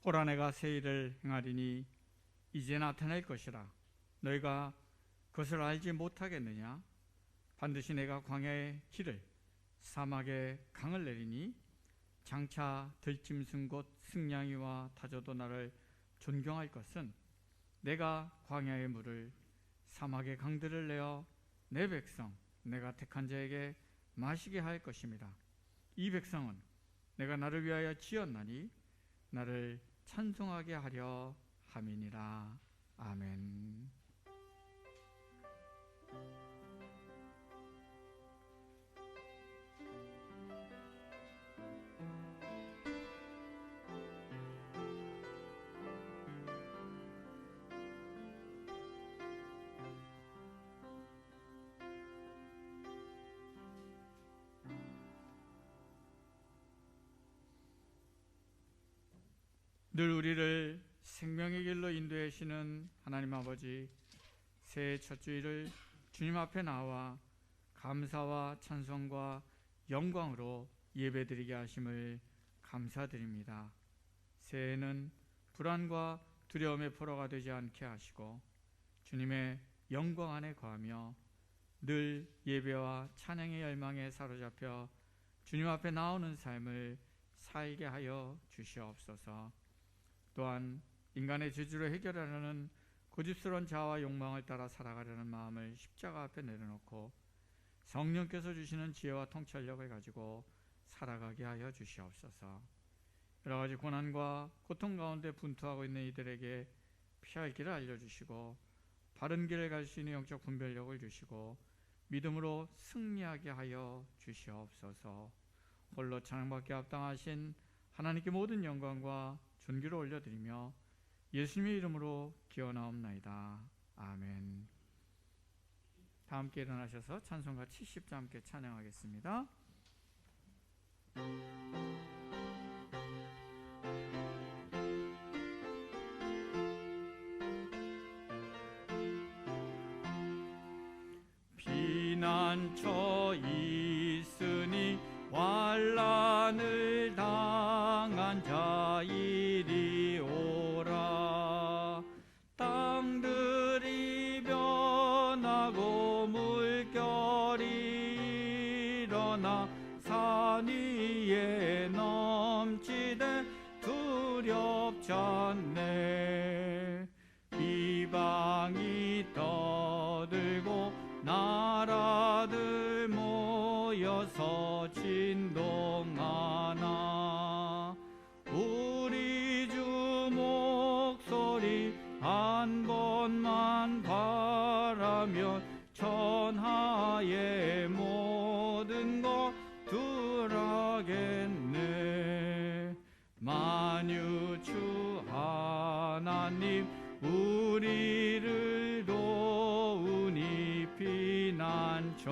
보라, 내가 새 일을 행하리니 이제 나타낼 것이라. 너희가 그것을 알지 못하겠느냐? 반드시 내가 광야의 길을, 사막의 강을 내리니 장차 들짐승 곧 승냥이와 타조도 나를 존경할 것은 내가 광야의 물을, 사막의 강들을 내어 내 백성 내가 택한 자에게 마시게 할 것입니다. 이 백성은 내가 나를 위하여 지었나니 나를 찬송하게 하려 함이니라. 아멘. 늘 우리를 생명의 길로 인도해 주시는 하나님 아버지, 새해 첫 주일을 주님 앞에 나와 감사와 찬송과 영광으로 예배드리게 하심을 감사드립니다. 새해는 불안과 두려움의 포로가 되지 않게 하시고 주님의 영광 안에 거하며 늘 예배와 찬양의 열망에 사로잡혀 주님 앞에 나오는 삶을 살게 하여 주시옵소서. 또한 인간의 저주를 해결하려는 고집스러운 자아와 욕망을 따라 살아가려는 마음을 십자가 앞에 내려놓고 성령께서 주시는 지혜와 통찰력을 가지고 살아가게 하여 주시옵소서. 여러 가지 고난과 고통 가운데 분투하고 있는 이들에게 피할 길을 알려주시고 바른 길을 갈 수 있는 영적 분별력을 주시고 믿음으로 승리하게 하여 주시옵소서. 홀로 찬양받기 합당하신 하나님께 모든 영광과 존귀를 올려드리며 예수님의 이름으로 기원하옵나이다. 아멘. 다 함께 일어나셔서 찬송가 70자 함께 찬양하겠습니다. 피난처 있으니 환난을 당한 자 이리 오라. 땅들이 변하고 물결이 일어나 산 위에 넘치되 두렵지 않네. 이방이 떠들고 나라들 모여서 진동하나 우리 주 목소리 한 번만 바라면 천하의 모든 것들 하겠네. 만유주 하나님 우리를 도우니 피난처요.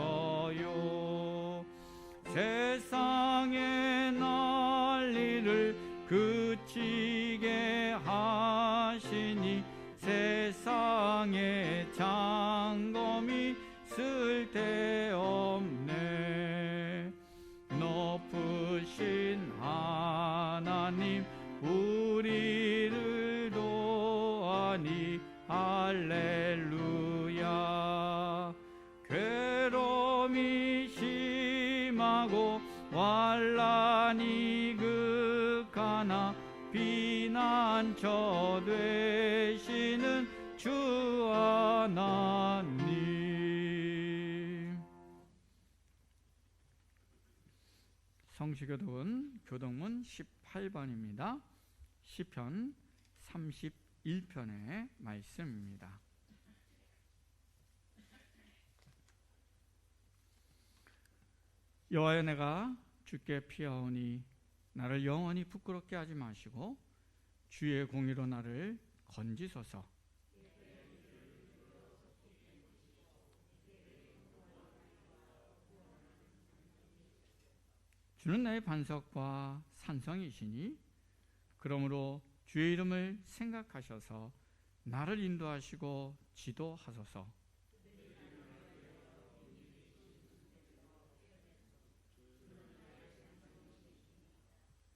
세상의 난리를 그치게 하시니 세상의 장검이 쓸데없네. 높으신 하나님 우리를 도하니 할렐루야. 괴로움이 심하고 환난이 극하나 피난처 되시는 주 하나님. 성시교독은 교독문 18번입니다. 시편 31편의 말씀입니다. 여호와여, 내가 주께 피하오니 나를 영원히 부끄럽게 하지 마시고 주의 공의로 나를 건지소서. 주는 나의 반석과 산성이시니 그러므로 주의 이름을 생각하셔서 나를 인도하시고 지도하소서.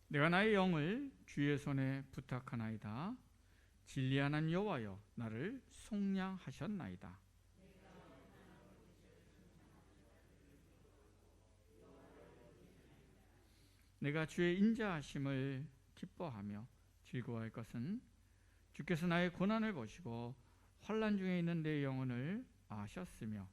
내가 나의 영을 주의 손에 부탁하나이다. 진리하는 여호와여, 나를 속량하셨나이다. 내가 주의 인자하심을 기뻐하며 즐거워할 것은 주께서 나의 고난을 보시고 환난 중에 있는 내 영혼을 아셨으며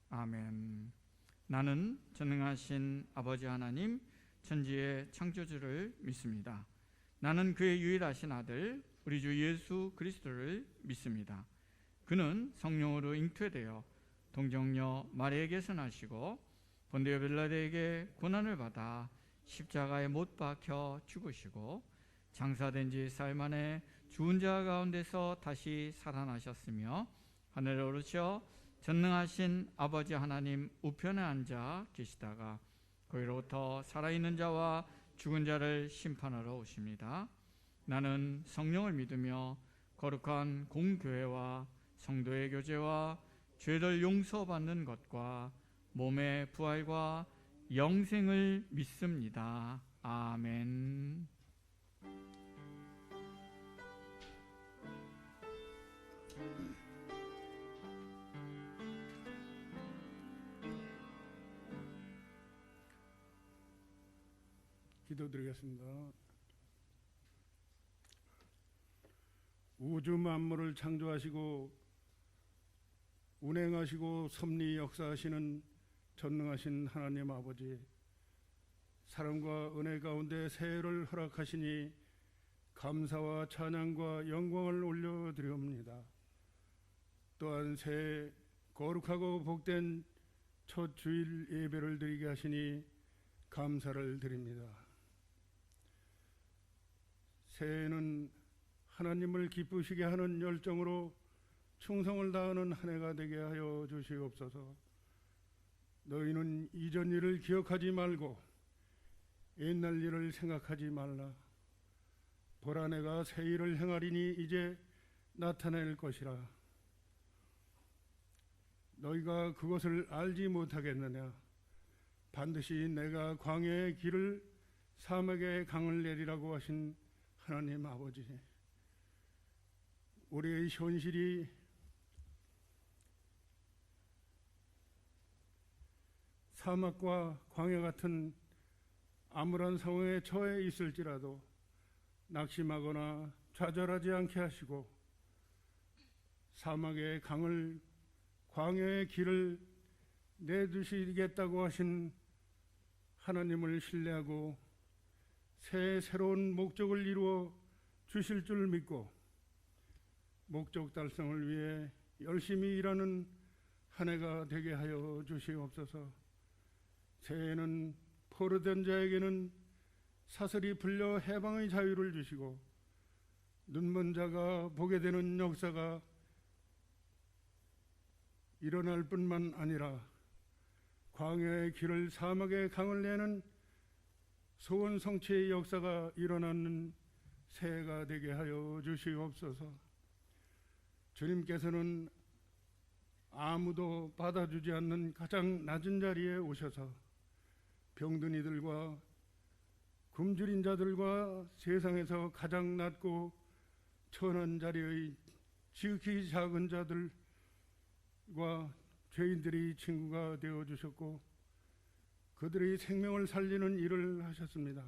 아멘. 나는 전능하신 아버지 하나님 천지의 창조주를 믿습니다. 나는 그의 유일하신 아들 우리 주 예수 그리스도를 믿습니다. 그는 성령으로 잉태되어 동정녀 마리아에게서 나시고 본디오 빌라도에게 고난을 받아 십자가에 못 박혀 죽으시고 장사된 지 사흘 만에 죽은 자 가운데서 다시 살아나셨으며 하늘에 오르셔 전능하신 아버지 하나님 우편에 앉아 계시다가 거기로부터 살아있는 자와 죽은 자를 심판하러 오십니다. 나는 성령을 믿으며 거룩한 공교회와 성도의 교제와 죄를 용서받는 것과 몸의 부활과 영생을 믿습니다. 아멘. 기도드리겠습니다. 우주 만물을 창조하시고 운행하시고 섭리 역사하시는 전능하신 하나님 아버지, 사랑과 은혜 가운데 새해를 허락하시니 감사와 찬양과 영광을 올려드리옵니다. 또한 새해 거룩하고 복된 첫 주일 예배를 드리게 하시니 감사를 드립니다. 새해에는 하나님을 기쁘시게 하는 열정으로 충성을 다하는 한 해가 되게 하여 주시옵소서. 너희는 이전 일을 기억하지 말고 옛날 일을 생각하지 말라. 보라, 내가 새 일을 행하리니 이제 나타낼 것이라. 너희가 그것을 알지 못하겠느냐? 반드시 내가 광야의 길을 사막의 강을 내리라고 하신 하나님 아버지, 우리의 현실이 사막과 광야 같은 암울한 상황에 처해 있을지라도 낙심하거나 좌절하지 않게 하시고 사막의 강을 광야의 길을 내두시겠다고 하신 하나님을 신뢰하고 새로운 목적을 이루어 주실 줄 믿고 목적 달성을 위해 열심히 일하는 한 해가 되게 하여 주시옵소서. 새해에는 포로된 자에게는 사슬이 풀려 해방의 자유를 주시고 눈먼 자가 보게 되는 역사가 일어날 뿐만 아니라 광야의 길을 사막의 강을 내는 소원 성취의 역사가 일어나는 새해가 되게 하여 주시옵소서. 주님께서는 아무도 받아주지 않는 가장 낮은 자리에 오셔서 병든 이들과 굶주린 자들과 세상에서 가장 낮고 천한 자리의 지극히 작은 자들과 죄인들이 친구가 되어 주셨고 그들의 생명을 살리는 일을 하셨습니다.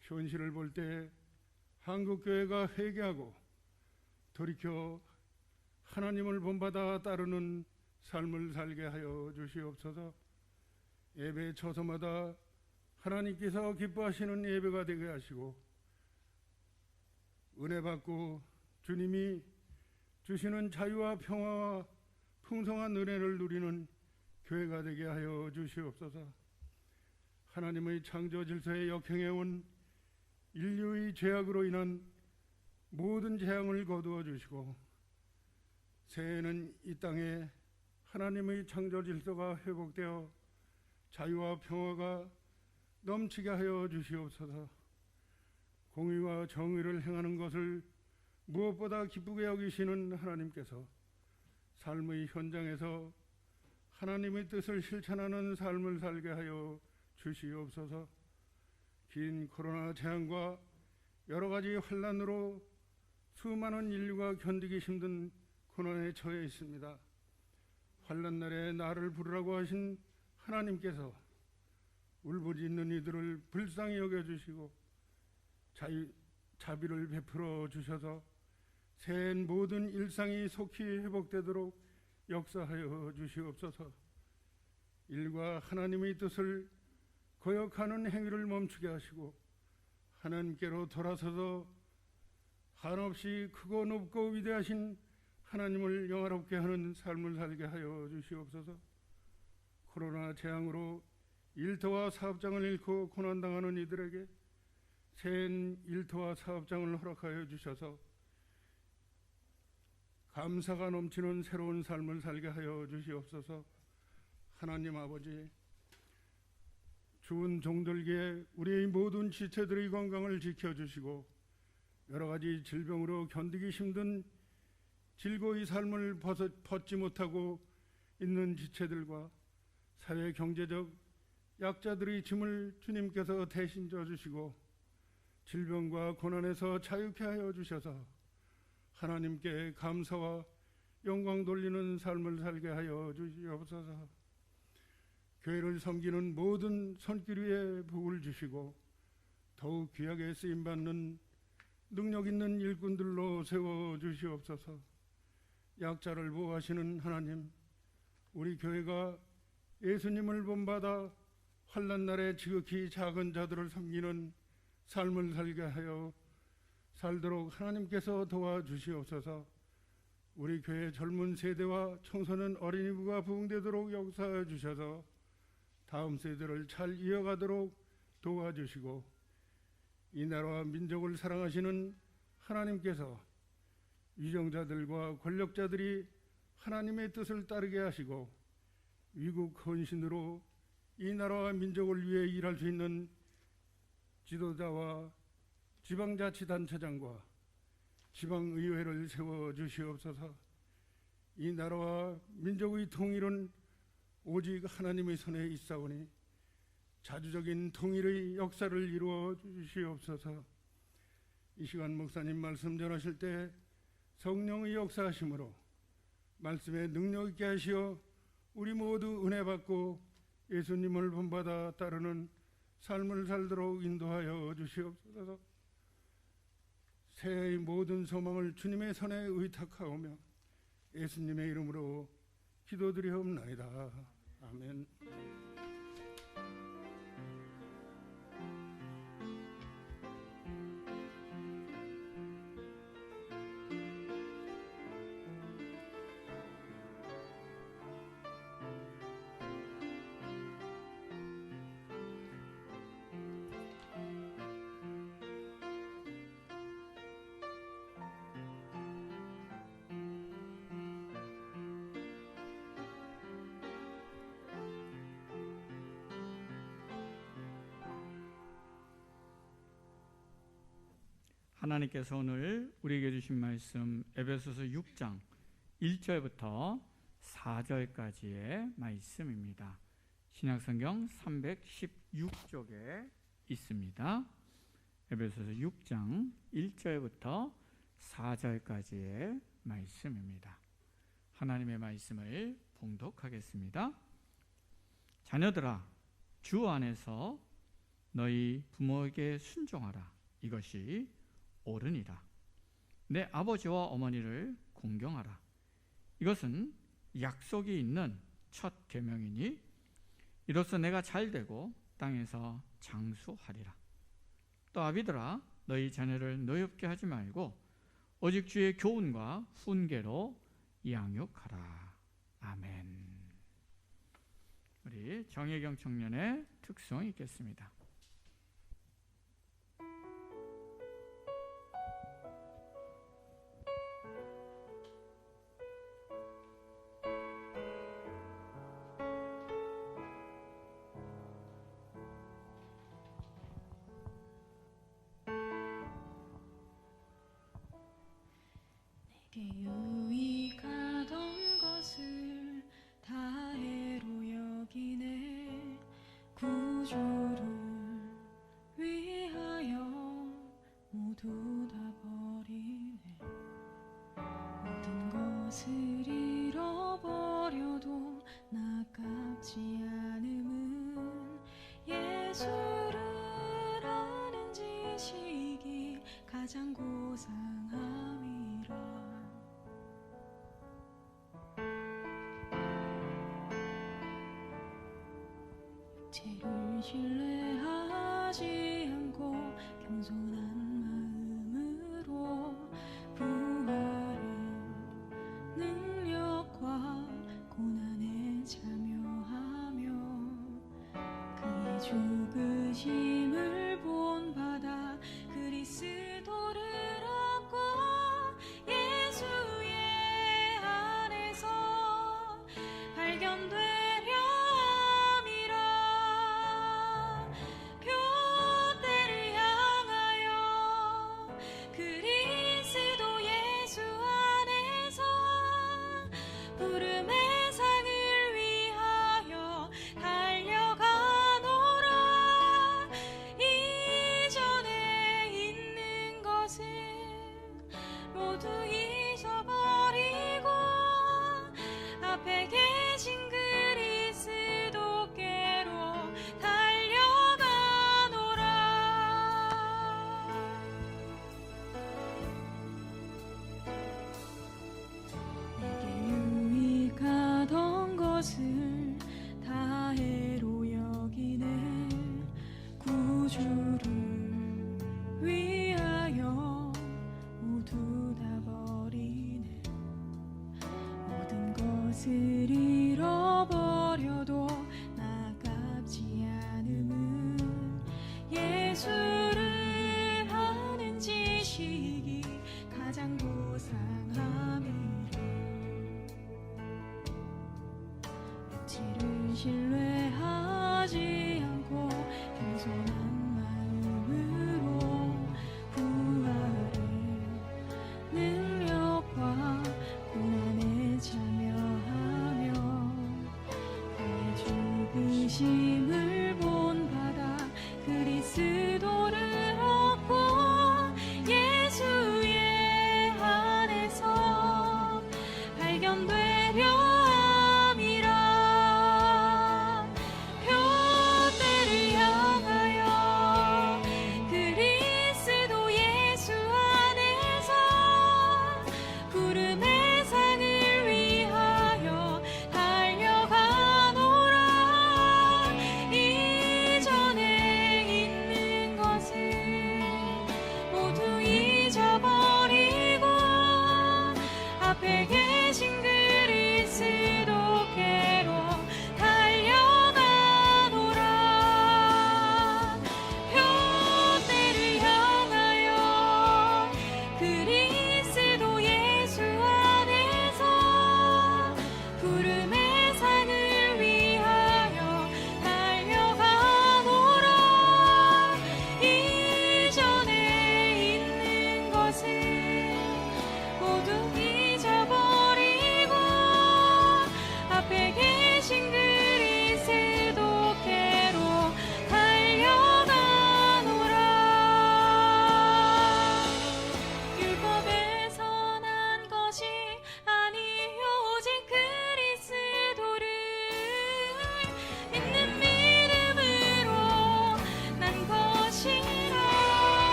현실을 볼 때 한국교회가 회개하고 돌이켜 하나님을 본받아 따르는 삶을 살게 하여 주시옵소서. 예배 처소마다 하나님께서 기뻐하시는 예배가 되게 하시고 은혜 받고 주님이 주시는 자유와 평화와 풍성한 은혜를 누리는 교회가 되게 하여 주시옵소서. 하나님의 창조 질서에 역행해온 인류의 죄악으로 인한 모든 재앙을 거두어 주시고 새해에는 이 땅에 하나님의 창조 질서가 회복되어 자유와 평화가 넘치게 하여 주시옵소서. 공의와 정의를 행하는 것을 무엇보다 기쁘게 여기시는 하나님께서 삶의 현장에서 하나님의 뜻을 실천하는 삶을 살게 하여 주시옵소서. 긴 코로나 재앙과 여러 가지 환난으로 수많은 인류가 견디기 힘든 고난에 처해 있습니다. 환난 날에 나를 부르라고 하신 하나님께서 울부짖는 이들을 불쌍히 여겨주시고 자비를 베풀어 주셔서 새해엔 모든 일상이 속히 회복되도록 역사하여 주시옵소서. 일과 하나님의 뜻을 거역하는 행위를 멈추게 하시고 하나님께로 돌아서서 한없이 크고 높고 위대하신 하나님을 영화롭게 하는 삶을 살게 하여 주시옵소서. 코로나 재앙으로 일터와 사업장을 잃고 고난당하는 이들에게 새해엔 일터와 사업장을 허락하여 주셔서 감사가 넘치는 새로운 삶을 살게 하여 주시옵소서. 하나님 아버지, 추운 종들기에 우리의 모든 지체들의 건강을 지켜주시고 여러 가지 질병으로 견디기 힘든 질고의 삶을 벗지 못하고 있는 지체들과 사회 경제적 약자들의 짐을 주님께서 대신 져주시고 질병과 고난에서 자유케 하여 주셔서 하나님께 감사와 영광 돌리는 삶을 살게 하여 주시옵소서. 교회를 섬기는 모든 손길 위에 복을 주시고 더욱 귀하게 쓰임받는 능력 있는 일꾼들로 세워 주시옵소서. 약자를 보호하시는 하나님, 우리 교회가 예수님을 본받아 환난 날에 지극히 작은 자들을 섬기는 삶을 살게 하여 살도록 하나님께서 도와주시옵소서. 우리 교회 젊은 세대와 청소년 어린이부가 부흥되도록 역사해 주셔서 다음 세대를 잘 이어가도록 도와주시고 이 나라와 민족을 사랑하시는 하나님께서 위정자들과 권력자들이 하나님의 뜻을 따르게 하시고 위국 헌신으로 이 나라와 민족을 위해 일할 수 있는 지도자와 지방자치단체장과 지방의회를 세워주시옵소서. 이 나라와 민족의 통일은 오직 하나님의 손에 있사오니 자주적인 통일의 역사를 이루어 주시옵소서. 이 시간 목사님 말씀 전하실 때 성령의 역사하심으로 말씀에 능력 있게 하시어 우리 모두 은혜 받고 예수님을 본받아 따르는 삶을 살도록 인도하여 주시옵소서. 새해의 모든 소망을 주님의 손에 의탁하오며 예수님의 이름으로 기도드리옵나이다. 아멘. 하나님께서 오늘 우리에게 주신 말씀 에베소서 6장 1절부터 4절까지의 말씀입니다. 신약성경 316쪽에 있습니다. 에베소서 6장 1절부터 4절까지의 말씀입니다. 하나님의 말씀을 봉독하겠습니다. 자녀들아, 주 안에서 너희 부모에게 순종하라. 이것이 옳으니라. 내 아버지와 어머니를 공경하라. 이것은 약속이 있는 첫 계명이니 이로써 내가 잘되고 땅에서 장수하리라. 또 아비들아, 너희 자녀를 노엽게 하지 말고 오직 주의 교훈과 훈계로 양육하라. 아멘. 우리 정혜경 청년의 특송 읽겠습니다. 유익하던 것을 다 해 육체를 신뢰하지 않고 겸손한 마음으로 부활의 능력과 고난에 참여하며 그의 죽으심을 본받아 그리스도를 얻고 예수의 안에서 발견되려 함이라. 표대를 향하여 그리스도 예수 안에서 부름의 상을 위하여 달려가노라. 이전에 있는 것은 모두 잊어버리고 앞에 계신 그리스도께로 달려가노라. 내게 유익하던 것을 다 해로 여기네. 구주를 위하여 모두 다 버리네. 모든 것을 잃어버려도 나깝지 않음은 예수를 아는 지식이 가장 고상함이라. 육체를 신뢰하지 않고 겸손한 마음으로 부활의 능력과 고난에 참여하며 그의 죽으심을 본받아 그리스도를 얻고 예수의 안에서 발견되려 함이라.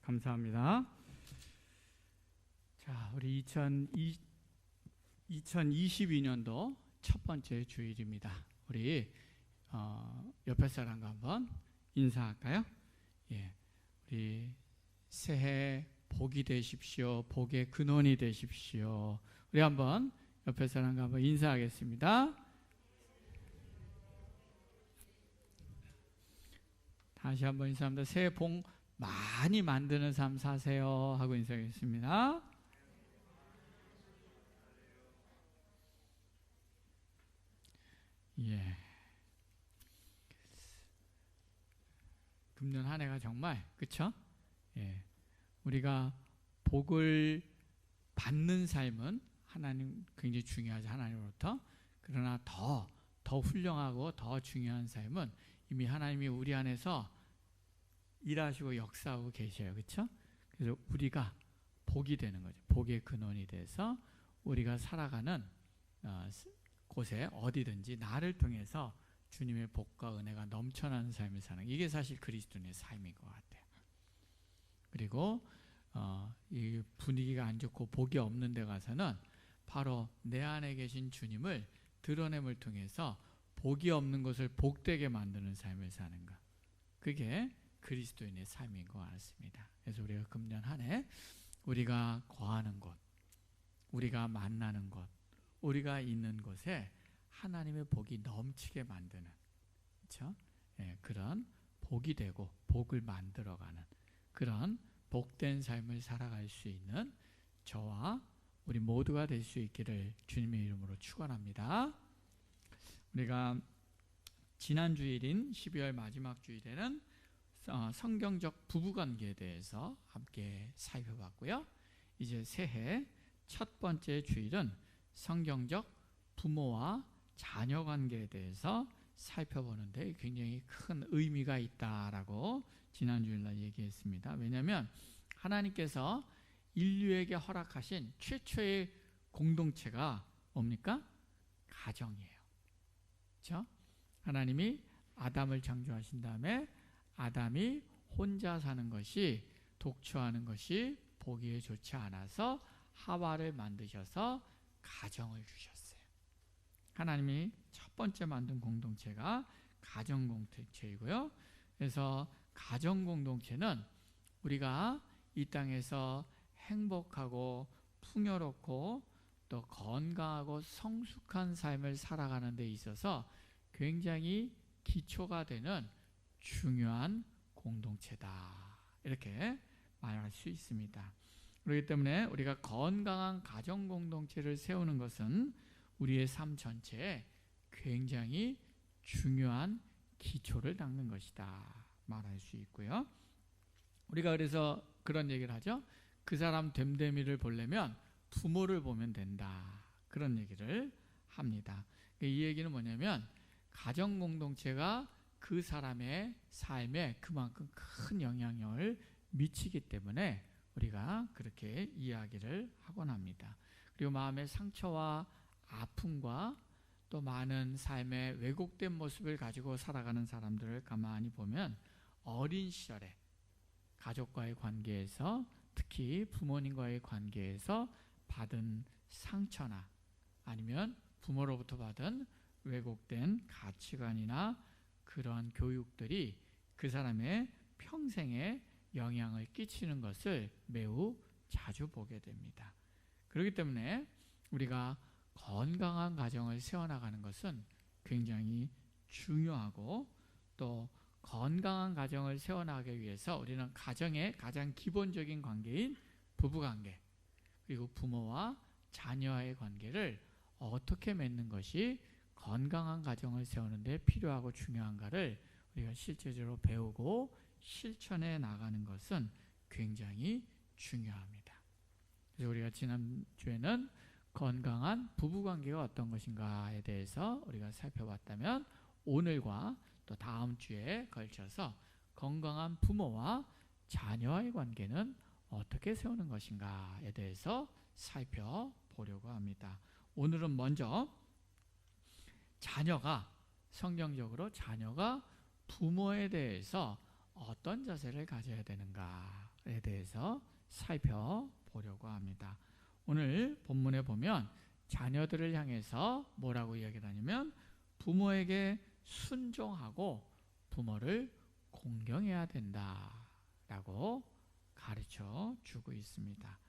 감사합니다. 자, 우리 2022년도 첫 번째 주일입니다. 우리 옆에 사람과 한번 인사할까요? 예, 우리 새해 복이 되십시오. 복의 근원이 되십시오. 우리 한번 옆에 사람과 한번 인사하겠습니다. 다시 한번 인사합니다. 새해 복 많이 만드는 삶 사세요 하고 인사하겠습니다. 예. 금년 한 해가 정말 그쵸? 예. 우리가 복을 받는 삶은 하나님 굉장히 중요하죠. 하나님으로부터. 그러나 더 훌륭하고 더 중요한 삶은 이미 하나님이 우리 안에서 일하시고 역사하고 계셔요. 그렇죠? 그래서 우리가 복이 되는 거죠. 복의 근원이 돼서 우리가 살아가는 곳에 어디든지 나를 통해서 주님의 복과 은혜가 넘쳐나는 삶을 사는, 이게 사실 그리스도인의 삶인 것 같아요. 그리고 이 분위기가 안 좋고 복이 없는 데 가서는 바로 내 안에 계신 주님을 드러냄을 통해서 복이 없는 것을 복되게 만드는 삶을 사는 것, 그게 그리스도인의 삶인 것 같습니다. 그래서 우리가 금년 한 해 우리가 거하는 곳, 우리가 만나는 곳, 우리가 있는 곳에 하나님의 복이 넘치게 만드는, 그렇죠? 예, 그런 복이 되고 복을 만들어가는 그런 복된 삶을 살아갈 수 있는 저와 우리 모두가 될 수 있기를 주님의 이름으로 축원합니다. 우리가 지난 주일인 12월 마지막 주일에는 성경적 부부관계에 대해서 함께 살펴봤고요. 이제 새해 첫 번째 주일은 성경적 부모와 자녀 관계에 대해서 살펴보는데 굉장히 큰 의미가 있다라고 지난 주일날 얘기했습니다. 왜냐하면 하나님께서 인류에게 허락하신 최초의 공동체가 뭡니까? 가정이에요. 그렇죠? 하나님이 아담을 창조하신 다음에 아담이 혼자 사는 것이, 독처하는 것이 보기에 좋지 않아서 하와를 만드셔서 가정을 주셨어요. 하나님이 첫 번째 만든 공동체가 가정 공동체이고요. 그래서 가정 공동체는 우리가 이 땅에서 행복하고 풍요롭고 또 건강하고 성숙한 삶을 살아가는 데 있어서 굉장히 기초가 되는 중요한 공동체다, 이렇게 말할 수 있습니다. 그렇기 때문에 우리가 건강한 가정 공동체를 세우는 것은 우리의 삶 전체에 굉장히 중요한 기초를 닦는 것이다 말할 수 있고요. 우리가 그래서 그런 얘기를 하죠. 그 사람 됨됨이를 보려면 부모를 보면 된다, 그런 얘기를 합니다. 이 얘기는 뭐냐면 가정 공동체가 그 사람의 삶에 그만큼 큰 영향력을 미치기 때문에 우리가 그렇게 이야기를 하곤 합니다. 그리고 마음의 상처와 아픔과 또 많은 삶의 왜곡된 모습을 가지고 살아가는 사람들을 가만히 보면 어린 시절에 가족과의 관계에서, 특히 부모님과의 관계에서 받은 상처나 아니면 부모로부터 받은 왜곡된 가치관이나 그런 교육들이 그 사람의 평생에 영향을 끼치는 것을 매우 자주 보게 됩니다. 그렇기 때문에 우리가 건강한 가정을 세워나가는 것은 굉장히 중요하고, 또 건강한 가정을 세워나가기 위해서 우리는 가정의 가장 기본적인 관계인 부부관계, 그리고 부모와 자녀와의 관계를 어떻게 맺는 것이 건강한 가정을 세우는 데 필요하고 중요한가를 우리가 실제적으로 배우고 실천해 나가는 것은 굉장히 중요합니다. 그래서 우리가 지난주에는 건강한 부부관계가 어떤 것인가에 대해서 우리가 살펴봤다면, 오늘과 또 다음 주에 걸쳐서 건강한 부모와 자녀와의 관계는 어떻게 세우는 것인가에 대해서 살펴보려고 합니다. 오늘은 먼저 성경적으로 자녀가 부모에 대해서 어떤 자세를 가져야 되는가, 대해서 살펴보려고 합니다. 오늘 본문에 보면 자녀들을 향해서 뭐라고 이야기를 하냐면 부모에게 순종하고 부모를 공경해야 된다라고 가르쳐 주고 있습니다.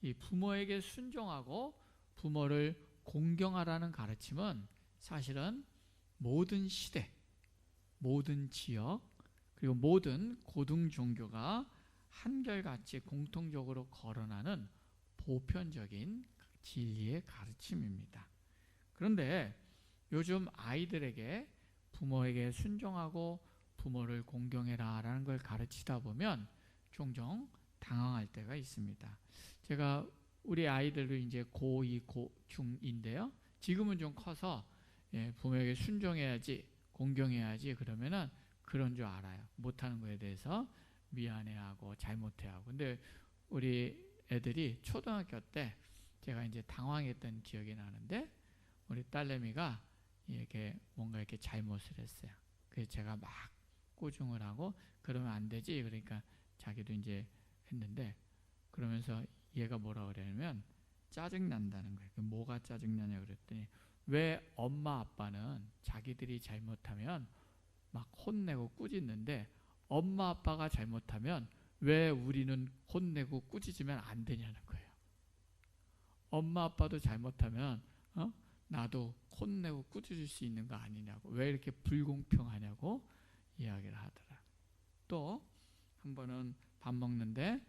이 부모에게 순종하고 부모를 공경하라는 가르침은 사실은 모든 시대, 모든 지역, 그리고 모든 고등 종교가 한결같이 공통적으로 거론하는 보편적인 진리의 가르침입니다. 그런데 요즘 아이들에게 부모에게 순종하고 부모를 공경해라 라는 걸 가르치다 보면 종종 당황할 때가 있습니다. 제가 우리 아이들도 이제 고2, 고 중인데요. 지금은 좀 커서 부모에게 순종해야지, 공경해야지 그러면은 그런 줄 알아요. 못하는 거에 대해서 미안해하고 잘못해하고. 근데 우리 애들이 초등학교 때 제가 이제 당황했던 기억이 나는데 우리 딸내미가 이렇게 뭔가 이렇게 잘못을 했어요. 그래서 제가 막 꾸중을 하고 그러면 안 되지. 그러니까 자기도 이제 했는데 그러면서 얘가 뭐라 그러냐면 짜증난다는 거예요. 뭐가 짜증나냐 그랬더니 왜 엄마 아빠는 자기들이 잘못하면 막 혼내고 꾸짖는데 엄마 아빠가 잘못하면 왜 우리는 혼내고 꾸짖으면 안 되냐는 거예요. 엄마 아빠도 잘못하면 나도 혼내고 꾸짖을 수 있는 거 아니냐고, 왜 이렇게 불공평하냐고 이야기를 하더라. 또 한 번은 밥 먹는데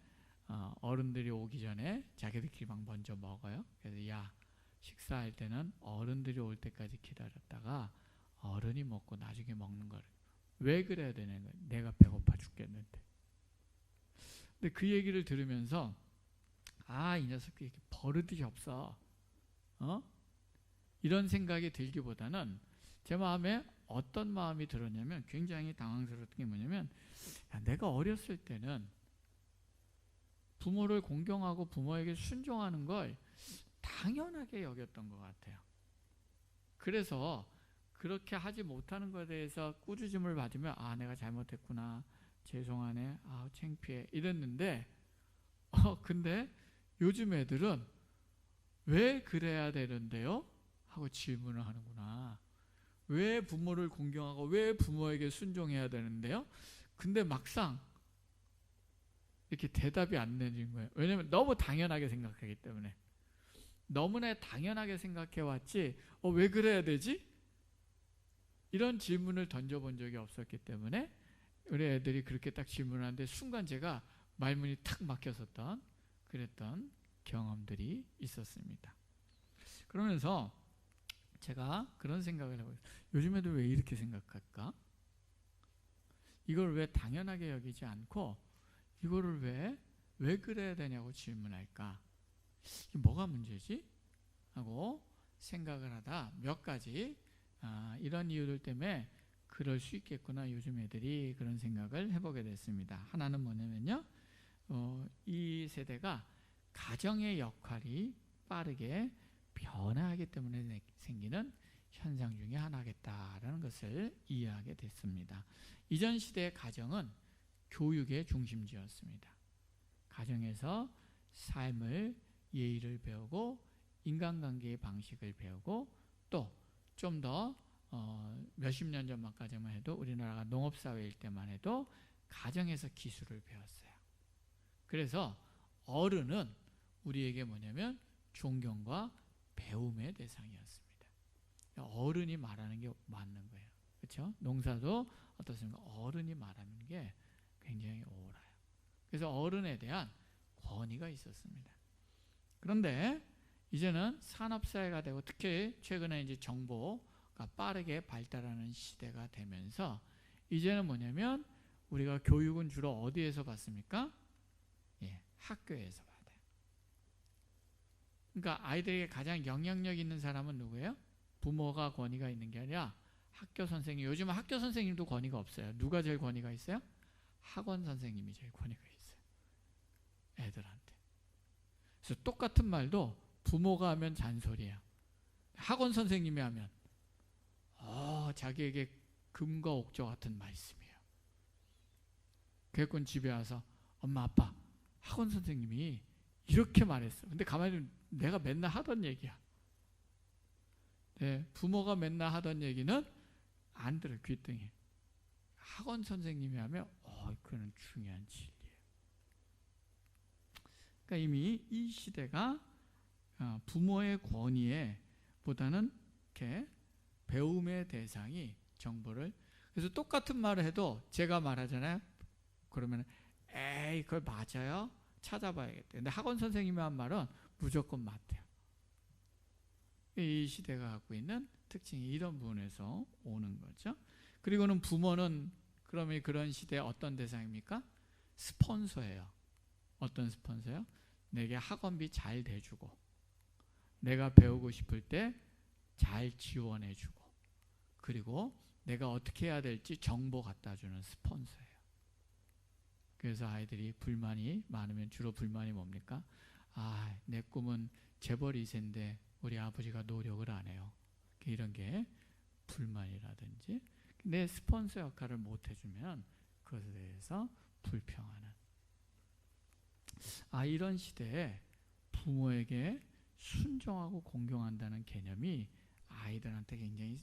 어른들이 오기 전에 자기들끼리 막 먼저 먹어요. 그래서 야, 식사할 때는 어른들이 올 때까지 기다렸다가 어른이 먹고 나중에 먹는 거를 왜 그래야 되는 거야? 내가 배고파 죽겠는데. 근데 그 얘기를 들으면서 이 녀석이 이렇게 버릇이 없어. 이런 생각이 들기보다는 제 마음에 어떤 마음이 들었냐면 굉장히 당황스러웠던 게 뭐냐면 내가 어렸을 때는 부모를 공경하고 부모에게 순종하는 걸 당연하게 여겼던 것 같아요. 그래서 그렇게 하지 못하는 것에 대해서 꾸짖음을 받으면 내가 잘못했구나, 죄송하네, 창피해 이랬는데 근데 요즘 애들은 왜 그래야 되는데요? 하고 질문을 하는구나. 왜 부모를 공경하고 왜 부모에게 순종해야 되는데요? 근데 막상 이렇게 대답이 안 내는 거예요. 왜냐하면 너무 당연하게 생각하기 때문에. 너무나 당연하게 생각해 왔지 왜 그래야 되지? 이런 질문을 던져본 적이 없었기 때문에 우리 애들이 그렇게 딱 질문하는데 순간 제가 말문이 탁 막혔었던 그랬던 경험들이 있었습니다. 그러면서 제가 그런 생각을 해봐요. 요즘 애들 왜 이렇게 생각할까? 이걸 왜 당연하게 여기지 않고 이거를 왜 그래야 되냐고 질문할까? 이게 뭐가 문제지? 하고 생각을 하다 몇 가지 이런 이유들 때문에 그럴 수 있겠구나, 요즘 애들이 그런 생각을 해보게 됐습니다. 하나는 뭐냐면요, 이 세대가 가정의 역할이 빠르게 변화하기 때문에 생기는 현상 중에 하나겠다라는 것을 이해하게 됐습니다. 이전 시대의 가정은 교육의 중심지였습니다. 가정에서 삶을, 예의를 배우고 인간관계의 방식을 배우고 또 좀 더 몇십 년 전만까지만 해도 우리나라가 농업사회일 때만 해도 가정에서 기술을 배웠어요. 그래서 어른은 우리에게 뭐냐면 존경과 배움의 대상이었습니다. 어른이 말하는 게 맞는 거예요. 그렇죠? 농사도 어떻습니까? 어른이 말하는 게 굉장히 옳아요. 그래서 어른에 대한 권위가 있었습니다. 그런데 이제는 산업사회가 되고 특히 최근에 이제 정보가 빠르게 발달하는 시대가 되면서 이제는 뭐냐면 우리가 교육은 주로 어디에서 받습니까? 학교에서 받아요. 그러니까 아이들에게 가장 영향력 있는 사람은 누구예요? 부모가 권위가 있는 게 아니라 학교 선생님. 요즘은 학교 선생님도 권위가 없어요. 누가 제일 권위가 있어요? 학원 선생님이 제일 권위가 있어요. 애들한테. 그래서 똑같은 말도 부모가 하면 잔소리예요. 학원 선생님이 하면 자기에게 금과 옥조 같은 말씀이에요. 그래서 집에 와서 엄마 아빠 학원 선생님이 이렇게 말했어. 근데 가만히 좀 내가 맨날 하던 얘기야. 네, 부모가 맨날 하던 얘기는 안 들어, 귀등이. 학원 선생님이 하면 그거는 중요한 진리예요. 그러니까 이미 이 시대가 부모의 권위에 보다는 이렇게 배움의 대상이 정보를, 그래서 똑같은 말을 해도 제가 말하잖아요. 그러면 에이 그걸 맞아요? 찾아봐야겠다. 근데 학원 선생님이 한 말은 무조건 맞대요. 이 시대가 갖고 있는 특징이 이런 부분에서 오는 거죠. 그리고는 부모는 그러면 그런 시대에 어떤 대상입니까? 스폰서예요. 어떤 스폰서요? 내게 학원비 잘 대주고 내가 배우고 싶을 때 잘 지원해주고 그리고 내가 어떻게 해야 될지 정보 갖다 주는 스폰서예요. 그래서 아이들이 불만이 많으면 주로 불만이 뭡니까? 내 꿈은 재벌 2세인데 우리 아버지가 노력을 안 해요. 이런 게 불만이라든지 내 스폰서 역할을 못 해주면 그것에 대해서 불평하는 이런 시대에 부모에게 순종하고 공경한다는 개념이 아이들한테 굉장히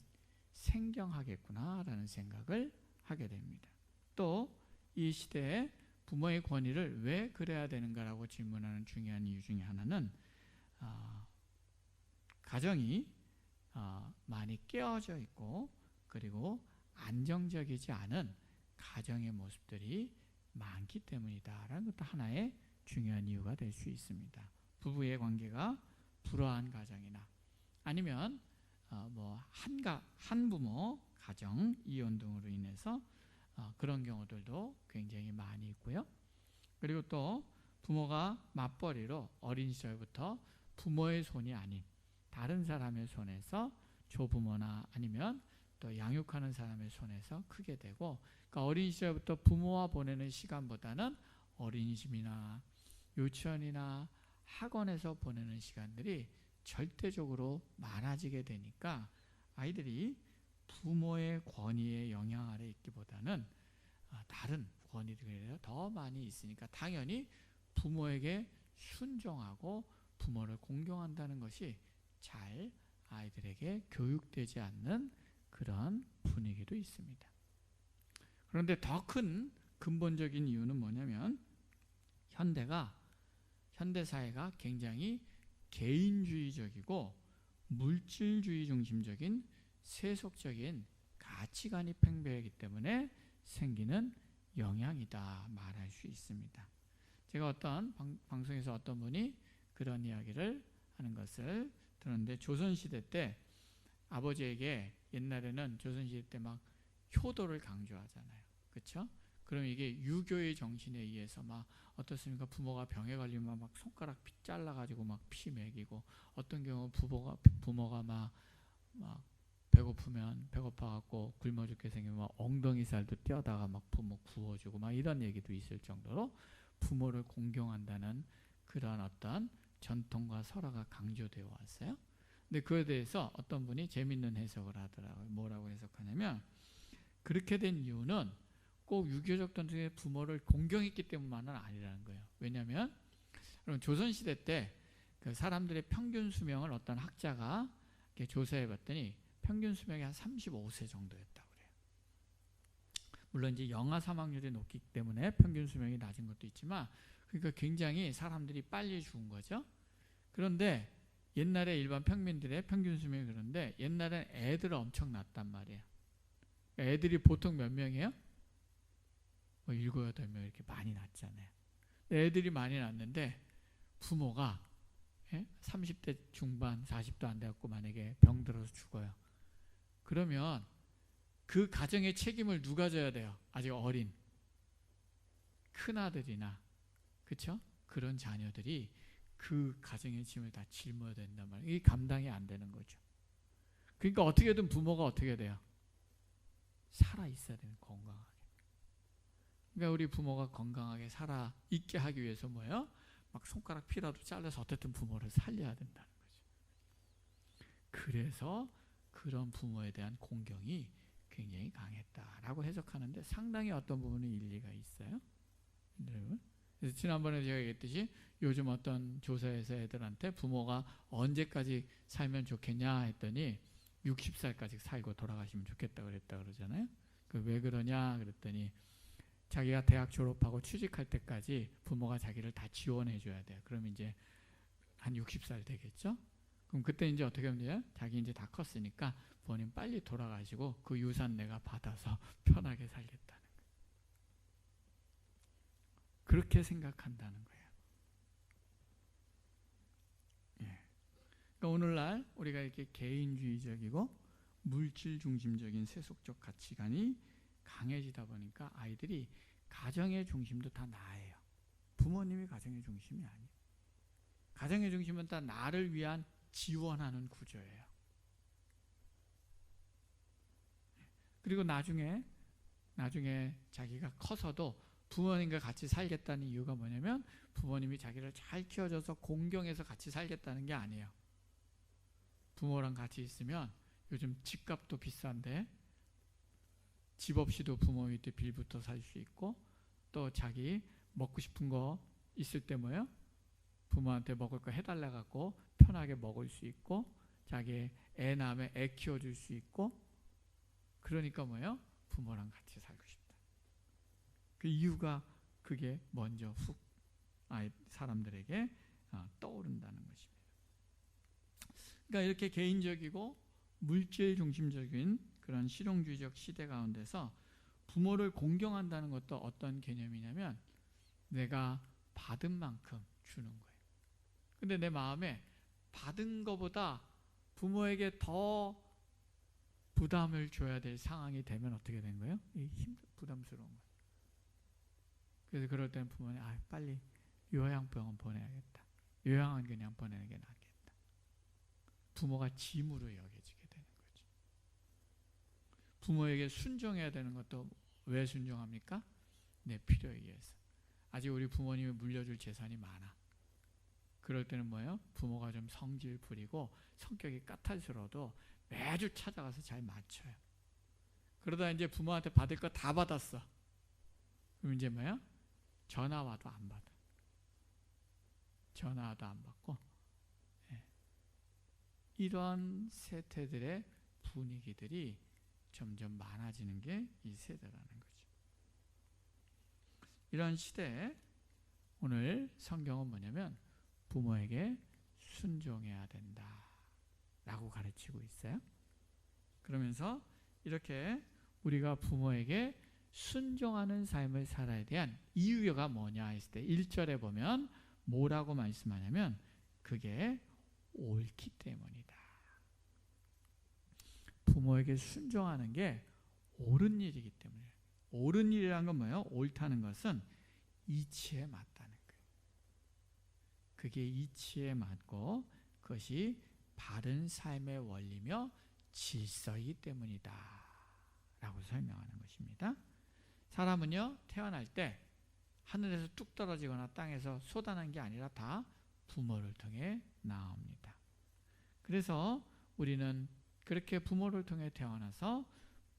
생경하겠구나라는 생각을 하게 됩니다. 또 이 시대에 부모의 권위를 왜 그래야 되는가라고 질문하는 중요한 이유 중에 하나는 가정이 많이 깨어져 있고 그리고 안정적이지 않은 가정의 모습들이 많기 때문이다라는 것도 하나의 중요한 이유가 될 수 있습니다. 부부의 관계가 불화한 가정이나 아니면 한부모 가정 이혼 등으로 인해서 그런 경우들도 굉장히 많이 있고요. 그리고 또 부모가 맞벌이로 어린 시절부터 부모의 손이 아닌 다른 사람의 손에서 조부모나 아니면 또 양육하는 사람의 손에서 크게 되고, 그러니까 어린 시절부터 부모와 보내는 시간보다는 어린이집이나 유치원이나 학원에서 보내는 시간들이 절대적으로 많아지게 되니까 아이들이 부모의 권위에 영향 아래 있기보다는 다른 권위들이 더 많이 있으니까 당연히 부모에게 순종하고 부모를 공경한다는 것이 잘 아이들에게 교육되지 않는 그런 분위기도 있습니다. 그런데 더 큰 근본적인 이유는 뭐냐면 현대 사회가 굉장히 개인주의적이고 물질주의 중심적인 세속적인 가치관이 팽배하기 때문에 생기는 영향이다 말할 수 있습니다. 제가 어떤 방송에서 어떤 분이 그런 이야기를 하는 것을 들었는데, 조선시대 때 아버지에게 옛날에는 조선시대 때 막 효도를 강조하잖아요. 그렇죠? 그럼 이게 유교의 정신에 의해서 막 어떻습니까? 부모가 병에 걸리면 막 손가락 피 잘라가지고 막 피 먹이고, 어떤 경우 부모가 막 배고프면 배고파갖고 굶어 죽게 생기면 엉덩이 살도 떼어다가 막 부모 구워주고 막 이런 얘기도 있을 정도로 부모를 공경한다는 그런 어떤 전통과 설화가 강조되어 왔어요. 근데 그에 대해서 어떤 분이 재밌는 해석을 하더라고요. 뭐라고 해석하냐면, 그렇게 된 이유는 꼭 유교적 전통의 부모를 공경했기 때문만은 아니라는 거예요. 왜냐하면 조선시대 때 그 사람들의 평균 수명을 어떤 학자가 이렇게 조사해 봤더니 평균 수명이 한 35세 정도였다고 그래요. 물론 이제 영아 사망률이 높기 때문에 평균 수명이 낮은 것도 있지만, 그러니까 굉장히 사람들이 빨리 죽은 거죠. 그런데 옛날에 일반 평민들의 평균 수명이 그런데 옛날엔 애들 엄청 낳았단 말이에요. 애들이 보통 몇 명이에요? 7, 8명 이렇게 많이 낳잖아요. 애들이 많이 낳는데 부모가 30대 중반 40도 안 돼갖고 만약에 병들어서 죽어요. 그러면 그 가정의 책임을 누가 져야 돼요? 아직 어린 큰아들이나, 그렇죠? 그런 자녀들이 그 가정의 짐을 다 짊어야 된단 말이에요. 이게 감당이 안 되는 거죠. 그러니까 어떻게든 부모가 어떻게 돼요? 살아 있어야 돼요. 건강하게. 그러니까 우리 부모가 건강하게 살아 있게 하기 위해서 뭐예요? 막 손가락 피라도 잘라서 어쨌든 부모를 살려야 된다는 거죠. 그래서 그런 부모에 대한 공경이 굉장히 강했다라고 해석하는데 상당히 어떤 부분은 일리가 있어요. 여러분, 그래서 지난번에 제가 얘기했듯이 요즘 어떤 조사에서 애들한테 부모가 언제까지 살면 좋겠냐 했더니 60살까지 살고 돌아가시면 좋겠다 그랬다 그러잖아요. 왜 그러냐 그랬더니 자기가 대학 졸업하고 취직할 때까지 부모가 자기를 다 지원해 줘야 돼요. 그럼 이제 한 60살 되겠죠? 그럼 그때 이제 어떻게 하면 돼요? 자기 이제 다 컸으니까 부모님 빨리 돌아가시고 그 유산 내가 받아서 편하게 살겠다는 거예요. 그렇게 생각한다는 거예요. 예. 그러니까 오늘날 우리가 이렇게 개인주의적이고 물질 중심적인 세속적 가치관이 강해지다 보니까 아이들이 가정의 중심도 다 나예요. 부모님이 가정의 중심이 아니에요. 가정의 중심은 다 나를 위한 지원하는 구조예요. 그리고 나중에 자기가 커서도 부모님과 같이 살겠다는 이유가 뭐냐면 부모님이 자기를 잘 키워줘서 공경해서 같이 살겠다는 게 아니에요. 부모랑 같이 있으면 요즘 집값도 비싼데 집 없이도 부모 밑에 빌부터 살 수 있고 또 자기 먹고 싶은 거 있을 때 뭐예요? 부모한테 먹을 거 해달라 갖고 편하게 먹을 수 있고 자기 애 낳으면 애 키워줄 수 있고 그러니까 뭐예요? 부모랑 같이 살고 싶다. 그 이유가 그게 먼저 사람들에게 떠오른다는 것입니다. 그러니까 이렇게 개인적이고 물질 중심적인 그런 실용주의적 시대 가운데서 부모를 공경한다는 것도 어떤 개념이냐면 내가 받은 만큼 주는 거예요. 근데 내 마음에 받은 것보다 부모에게 더 부담을 줘야 될 상황이 되면 어떻게 된 거예요? 부담스러운 거예요. 그래서 그럴 때는 부모님 빨리 요양병원 보내야겠다. 요양원 그냥 보내는 게 낫겠다. 부모가 짐으로 여겨지게 되는 거죠. 부모에게 순종해야 되는 것도 왜 순종합니까? 내 필요에 의해서. 아직 우리 부모님이 물려줄 재산이 많아. 그럴 때는 뭐예요? 부모가 좀 성질 부리고 성격이 까탈스러워도 매주 찾아가서 잘 맞춰요. 그러다 이제 부모한테 받을 거 다 받았어. 그럼 이제 뭐예요? 전화 와도 안 받아. 전화 와도 안 받고. 예. 이런 세태들의 분위기들이 점점 많아지는 게 이 세대라는 거죠. 이런 시대에 오늘 성경은 뭐냐면 부모에게 순종해야 된다 라고 가르치고 있어요. 그러면서 이렇게 우리가 부모에게 순종하는 삶을 살아야 대한 이유가 뭐냐 했을 때 1절에 보면 뭐라고 말씀하냐면 그게 옳기 때문이다. 부모에게 순종하는 게 옳은 일이기 때문에. 옳은 일이라는 건 뭐예요? 옳다는 것은 이치에 맞다는 거예요. 그게 이치에 맞고 그것이 바른 삶의 원리며 질서이기 때문이다 라고 설명하는 것입니다. 사람은요 태어날 때 하늘에서 뚝 떨어지거나 땅에서 쏟아난 게 아니라 다 부모를 통해 나옵니다. 그래서 우리는 그렇게 부모를 통해 태어나서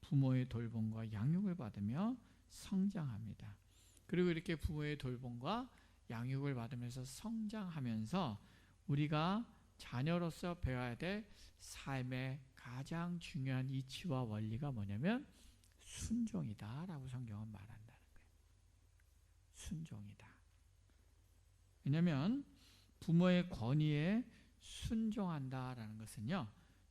부모의 돌봄과 양육을 받으며 성장합니다. 그리고 이렇게 부모의 돌봄과 양육을 받으면서 성장하면서 우리가 자녀로서 배워야 될 삶의 가장 중요한 이치와 원리가 뭐냐면 순종이다 라고 성경은 말한다는 거예요. 순종이다. 왜냐하면 부모의 권위에 순종한다라는 것은요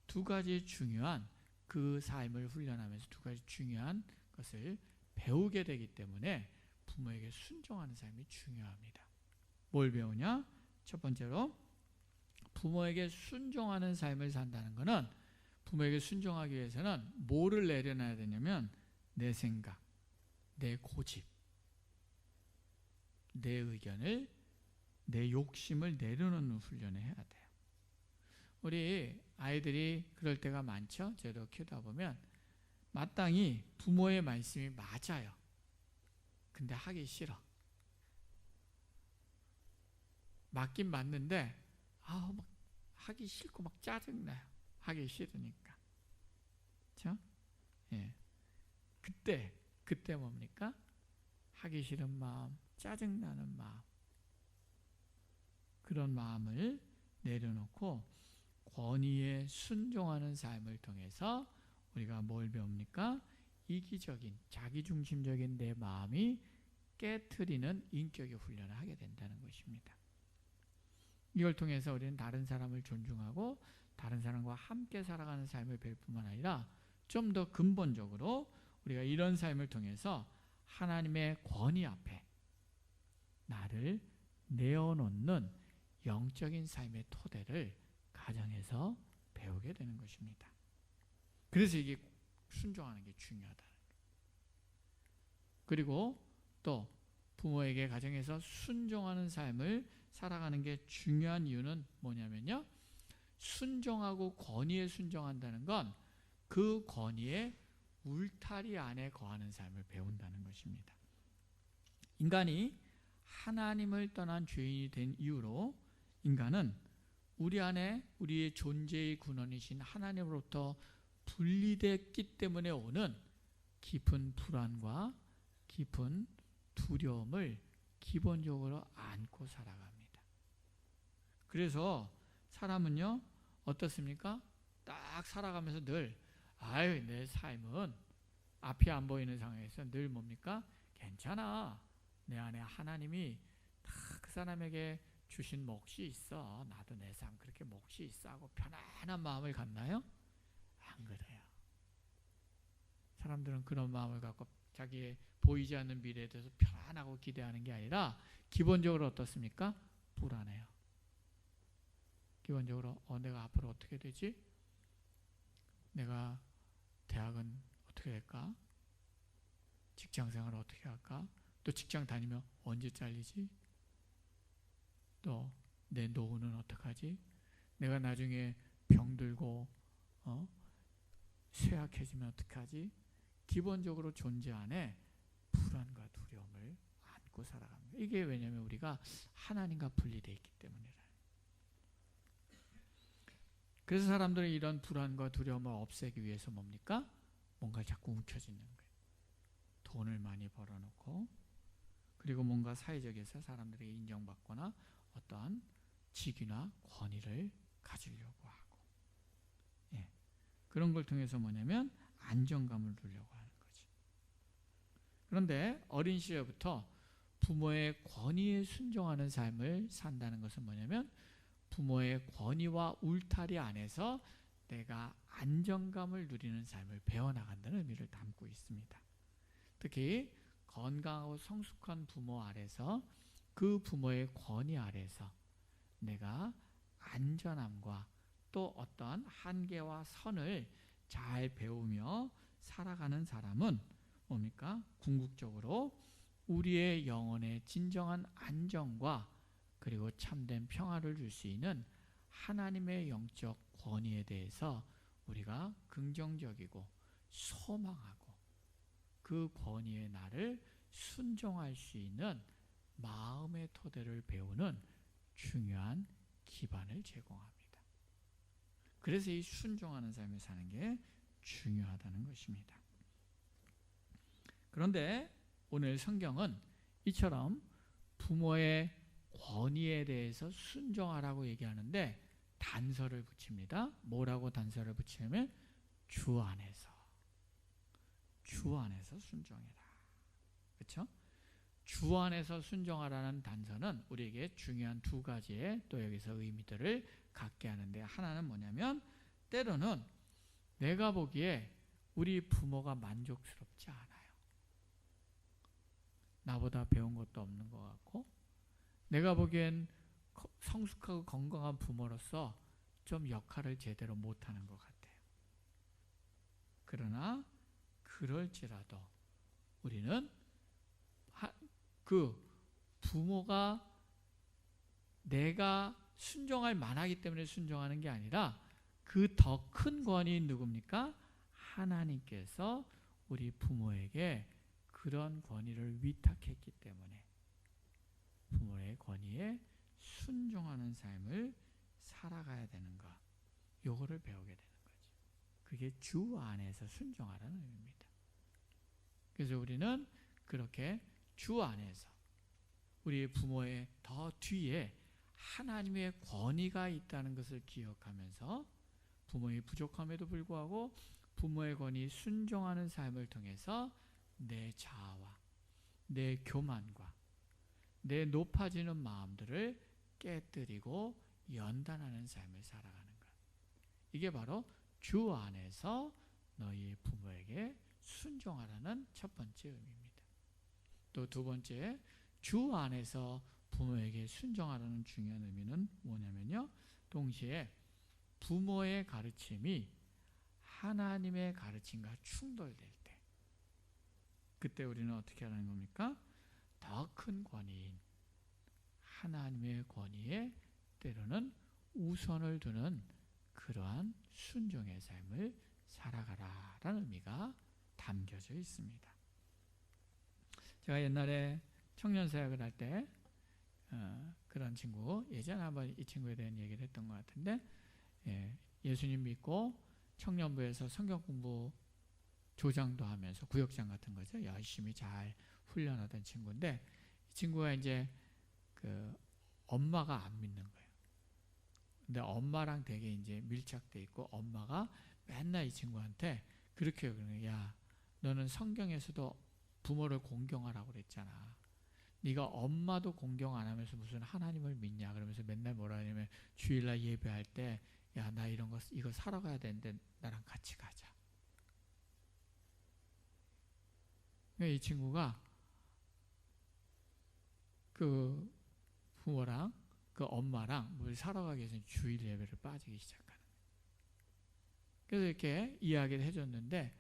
두 가지 중요한 그 삶을 훈련하면서 두 가지 중요한 것을 배우게 되기 때문에 부모에게 순종하는 삶이 중요합니다. 뭘 배우냐? 첫 번째로 부모에게 순종하는 삶을 산다는 것은 부모에게 순종하기 위해서는 뭐를 내려놔야 되냐면 내 생각, 내 고집, 내 의견을, 내 욕심을 내려놓는 훈련을 해야 돼요. 우리 아이들이 그럴 때가 많죠. 저도 키우다 보면 마땅히 부모의 말씀이 맞아요. 근데 하기 싫어. 맞긴 맞는데 막 하기 싫고 막 짜증나요. 하기 싫으니까. 그렇죠? 예. 그때 뭡니까? 하기 싫은 마음, 짜증나는 마음, 그런 마음을 내려놓고 권위에 순종하는 삶을 통해서 우리가 뭘 배웁니까? 이기적인, 자기중심적인 내 마음이 깨트리는 인격의 훈련을 하게 된다는 것입니다. 이걸 통해서 우리는 다른 사람을 존중하고 다른 사람과 함께 살아가는 삶을 배울 뿐만 아니라 좀 더 근본적으로 우리가 이런 삶을 통해서 하나님의 권위 앞에 나를 내어놓는 영적인 삶의 토대를 가정에서 배우게 되는 것입니다. 그래서 이게 순종하는 게 중요하다. 그리고 또 부모에게 가정에서 순종하는 삶을 살아가는 게 중요한 이유는 뭐냐면요, 순종하고 권위에 순종한다는 건 그 권위의 울타리 안에 거하는 삶을 배운다는 것입니다. 인간이 하나님을 떠난 죄인이 된 이후로 인간은 우리 안에 우리의 존재의 근원이신 하나님으로부터 분리됐기 때문에 오는 깊은 불안과 깊은 두려움을 기본적으로 안고 살아갑니다. 그래서 사람은요, 어떻습니까? 딱 살아가면서 늘 내 삶은 앞이 안 보이는 상황에서 늘 뭡니까? 괜찮아. 내 안에 하나님이 다 그 사람에게 주신 몫이 있어. 나도 내 삶 그렇게 몫이 있어 하고 편안한 마음을 갖나요? 안 그래요. 사람들은 그런 마음을 갖고 자기의 보이지 않는 미래에 대해서 편안하고 기대하는 게 아니라 기본적으로 어떻습니까? 불안해요. 기본적으로 내가 앞으로 어떻게 되지? 내가 대학은 어떻게 될까? 직장생활을 어떻게 할까? 또 직장 다니면 언제 잘리지? 또 내 노후는 어떡하지? 내가 나중에 병들고 쇠약해지면 어떡하지? 기본적으로 존재 안에 불안과 두려움을 안고 살아갑니다. 이게 왜냐하면 우리가 하나님과 분리되어 있기 때문이라. 그래서 사람들은 이런 불안과 두려움을 없애기 위해서 뭡니까? 뭔가 자꾸 움켜쥐는 거예요. 돈을 많이 벌어놓고, 그리고 뭔가 사회적에서 사람들에게 인정받거나 어떠한 직위나 권위를 가지려고 하고, 그런 걸 통해서 뭐냐면 안정감을 누리려고 하는 거지. 그런데 어린 시절부터 부모의 권위에 순종하는 삶을 산다는 것은 뭐냐면 부모의 권위와 울타리 안에서 내가 안정감을 누리는 삶을 배워나간다는 의미를 담고 있습니다. 특히 건강하고 성숙한 부모 아래서, 그 부모의 권위 아래서 내가 안전함과 또 어떤 한계와 선을 잘 배우며 살아가는 사람은 뭡니까? 궁극적으로 우리의 영혼의 진정한 안정과 그리고 참된 평화를 줄 수 있는 하나님의 영적 권위에 대해서 우리가 긍정적이고 소망하고 그 권위의 나를 순종할 수 있는 마음의 토대를 배우는 중요한 기반을 제공합니다. 그래서 이 순종하는 삶을 사는 게 중요하다는 것입니다. 그런데 오늘 성경은 이처럼 부모의 권위에 대해서 순종하라고 얘기하는데 단서를 붙입니다. 뭐라고 단서를 붙이냐면 주 안에서 순종해라. 그렇죠? 주 안에서 순종하라는 단서는 우리에게 중요한 두 가지의 또 여기서 의미들을 갖게 하는데, 하나는 뭐냐면 때로는 내가 보기에 우리 부모가 만족스럽지 않아요. 나보다 배운 것도 없는 것 같고, 내가 보기엔 성숙하고 건강한 부모로서 좀 역할을 제대로 못하는 것 같아요. 그러나 그럴지라도 우리는 그 부모가 내가 순종할 만하기 때문에 순종하는 게 아니라 그 더 큰 권위인 누굽니까? 하나님께서 우리 부모에게 그런 권위를 위탁했기 때문에 부모의 권위에 순종하는 삶을 살아가야 되는 것, 요거를 배우게 되는 거죠. 그게 주 안에서 순종하라는 의미입니다. 그래서 우리는 그렇게 주 안에서 우리 부모의 더 뒤에 하나님의 권위가 있다는 것을 기억하면서 부모의 부족함에도 불구하고 부모의 권위 순종하는 삶을 통해서 내 자아와 내 교만과 내 높아지는 마음들을 깨뜨리고 연단하는 삶을 살아가는 것. 이게 바로 주 안에서 너희 부모에게 순종하라는 첫 번째 의미입니다. 또 두 번째, 주 안에서 부모에게 순종하라는 중요한 의미는 뭐냐면요. 동시에 부모의 가르침이 하나님의 가르침과 충돌될 때 그때 우리는 어떻게 하는 겁니까? 더 큰 권위인 하나님의 권위에 때로는 우선을 두는 그러한 순종의 삶을 살아가라라는 의미가 담겨져 있습니다. 제가 옛날에 청년 사역을 할 때 그런 친구, 예전에 한번 이 친구에 대한 얘기를 했던 것 같은데 예수님 믿고 청년부에서 성경 공부 조장도 하면서 구역장 같은 거죠. 열심히 잘 훈련하던 친구인데 이 친구가 이제 그 엄마가 안 믿는 거예요. 근데 엄마랑 되게 이제 밀착돼 있고 엄마가 맨날 이 친구한테 그렇게 그러는 야, 너는 성경에서도 부모를 공경하라고 그랬잖아. 네가 엄마도 공경 안 하면서 무슨 하나님을 믿냐? 그러면서 맨날 뭐라 하냐면 주일날 예배할 때 야, 나 이거 살아가야 되는데 나랑 같이 가자. 이 친구가 그 부모랑 그 엄마랑 뭘 사러 가기 위해서 주일 예배를 빠지기 시작하는 거예요. 그래서 이렇게 이야기를 해줬는데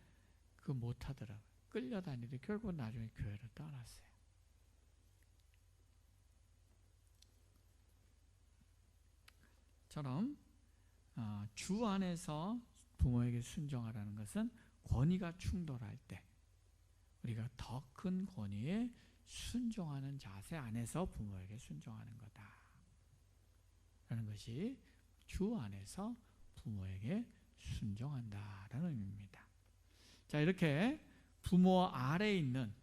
그거 못하더라고요. 끌려다니는데 결국 나중에 교회를 떠났어요. 처럼 주 안에서 부모에게 순종하라는 것은 권위가 충돌할 때 우리가 더 큰 권위에 순종하는 자세 안에서 부모에게 순종하는 거다 라는 것이 주 안에서 부모에게 순종한다라는 의미입니다. 자, 이렇게 부모 아래에 있는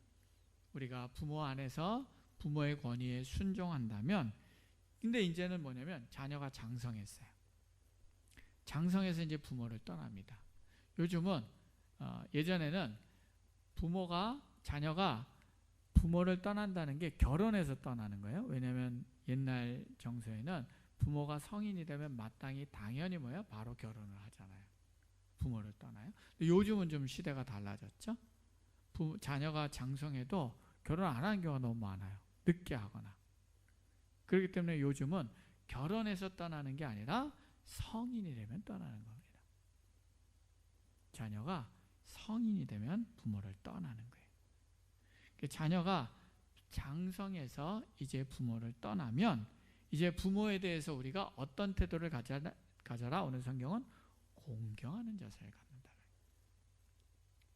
우리가 부모 안에서 부모의 권위에 순종한다면 근데 이제는 뭐냐면 자녀가 장성했어요. 장성해서 이제 부모를 떠납니다. 요즘은 예전에는 자녀가 부모를 떠난다는 게 결혼해서 떠나는 거예요. 왜냐하면 옛날 정서에는 부모가 성인이 되면 마땅히 당연히 뭐예요? 바로 결혼을 하잖아요. 부모를 떠나요. 요즘은 좀 시대가 달라졌죠. 자녀가 장성해도 결혼 안 하는 경우가 너무 많아요. 늦게 하거나. 그렇기 때문에 요즘은 결혼해서 떠나는 게 아니라 성인이 되면 떠나는 겁니다. 자녀가 성인이 되면 부모를 떠나는 거예요. 자녀가 장성해서 이제 부모를 떠나면 이제 부모에 대해서 우리가 어떤 태도를 가져라? 오늘 성경은 공경하는 자세를 갖는다.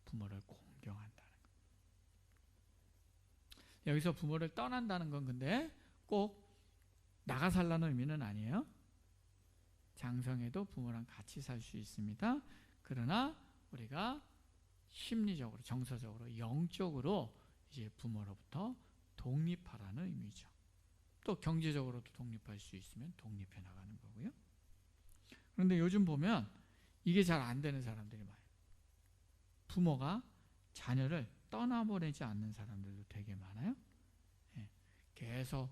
부모를 공경한다는 것. 여기서 부모를 떠난다는 건 근데 꼭 나가 살라는 의미는 아니에요. 장성해도 부모랑 같이 살 수 있습니다. 그러나 우리가 심리적으로, 정서적으로, 영적으로 이제 부모로부터 독립하라는 의미죠. 또 경제적으로도 독립할 수 있으면 독립해 나가는 거고요. 그런데 요즘 보면 이게 잘 안 되는 사람들이 많아요. 부모가 자녀를 떠나보내지 않는 사람들도 되게 많아요. 계속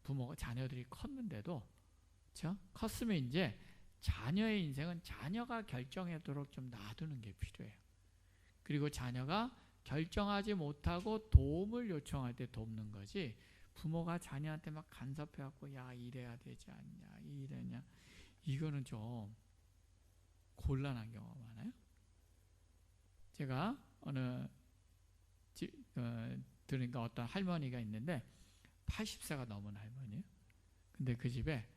부모가 자녀들이 컸는데도 그렇죠? 컸으면 이제 자녀의 인생은 자녀가 결정하도록 좀 놔두는 게 필요해요. 그리고 자녀가 결정하지 못하고 도움을 요청할 때 돕는 거지 부모가 자녀한테 막 간섭해갖고 야 이래야 되지 않냐 이래냐 이거는 좀 곤란한 경우가 많아요. 제가 들으니까 어떤 할머니가 있는데 80세가 넘은 할머니예요. 근데 그 집에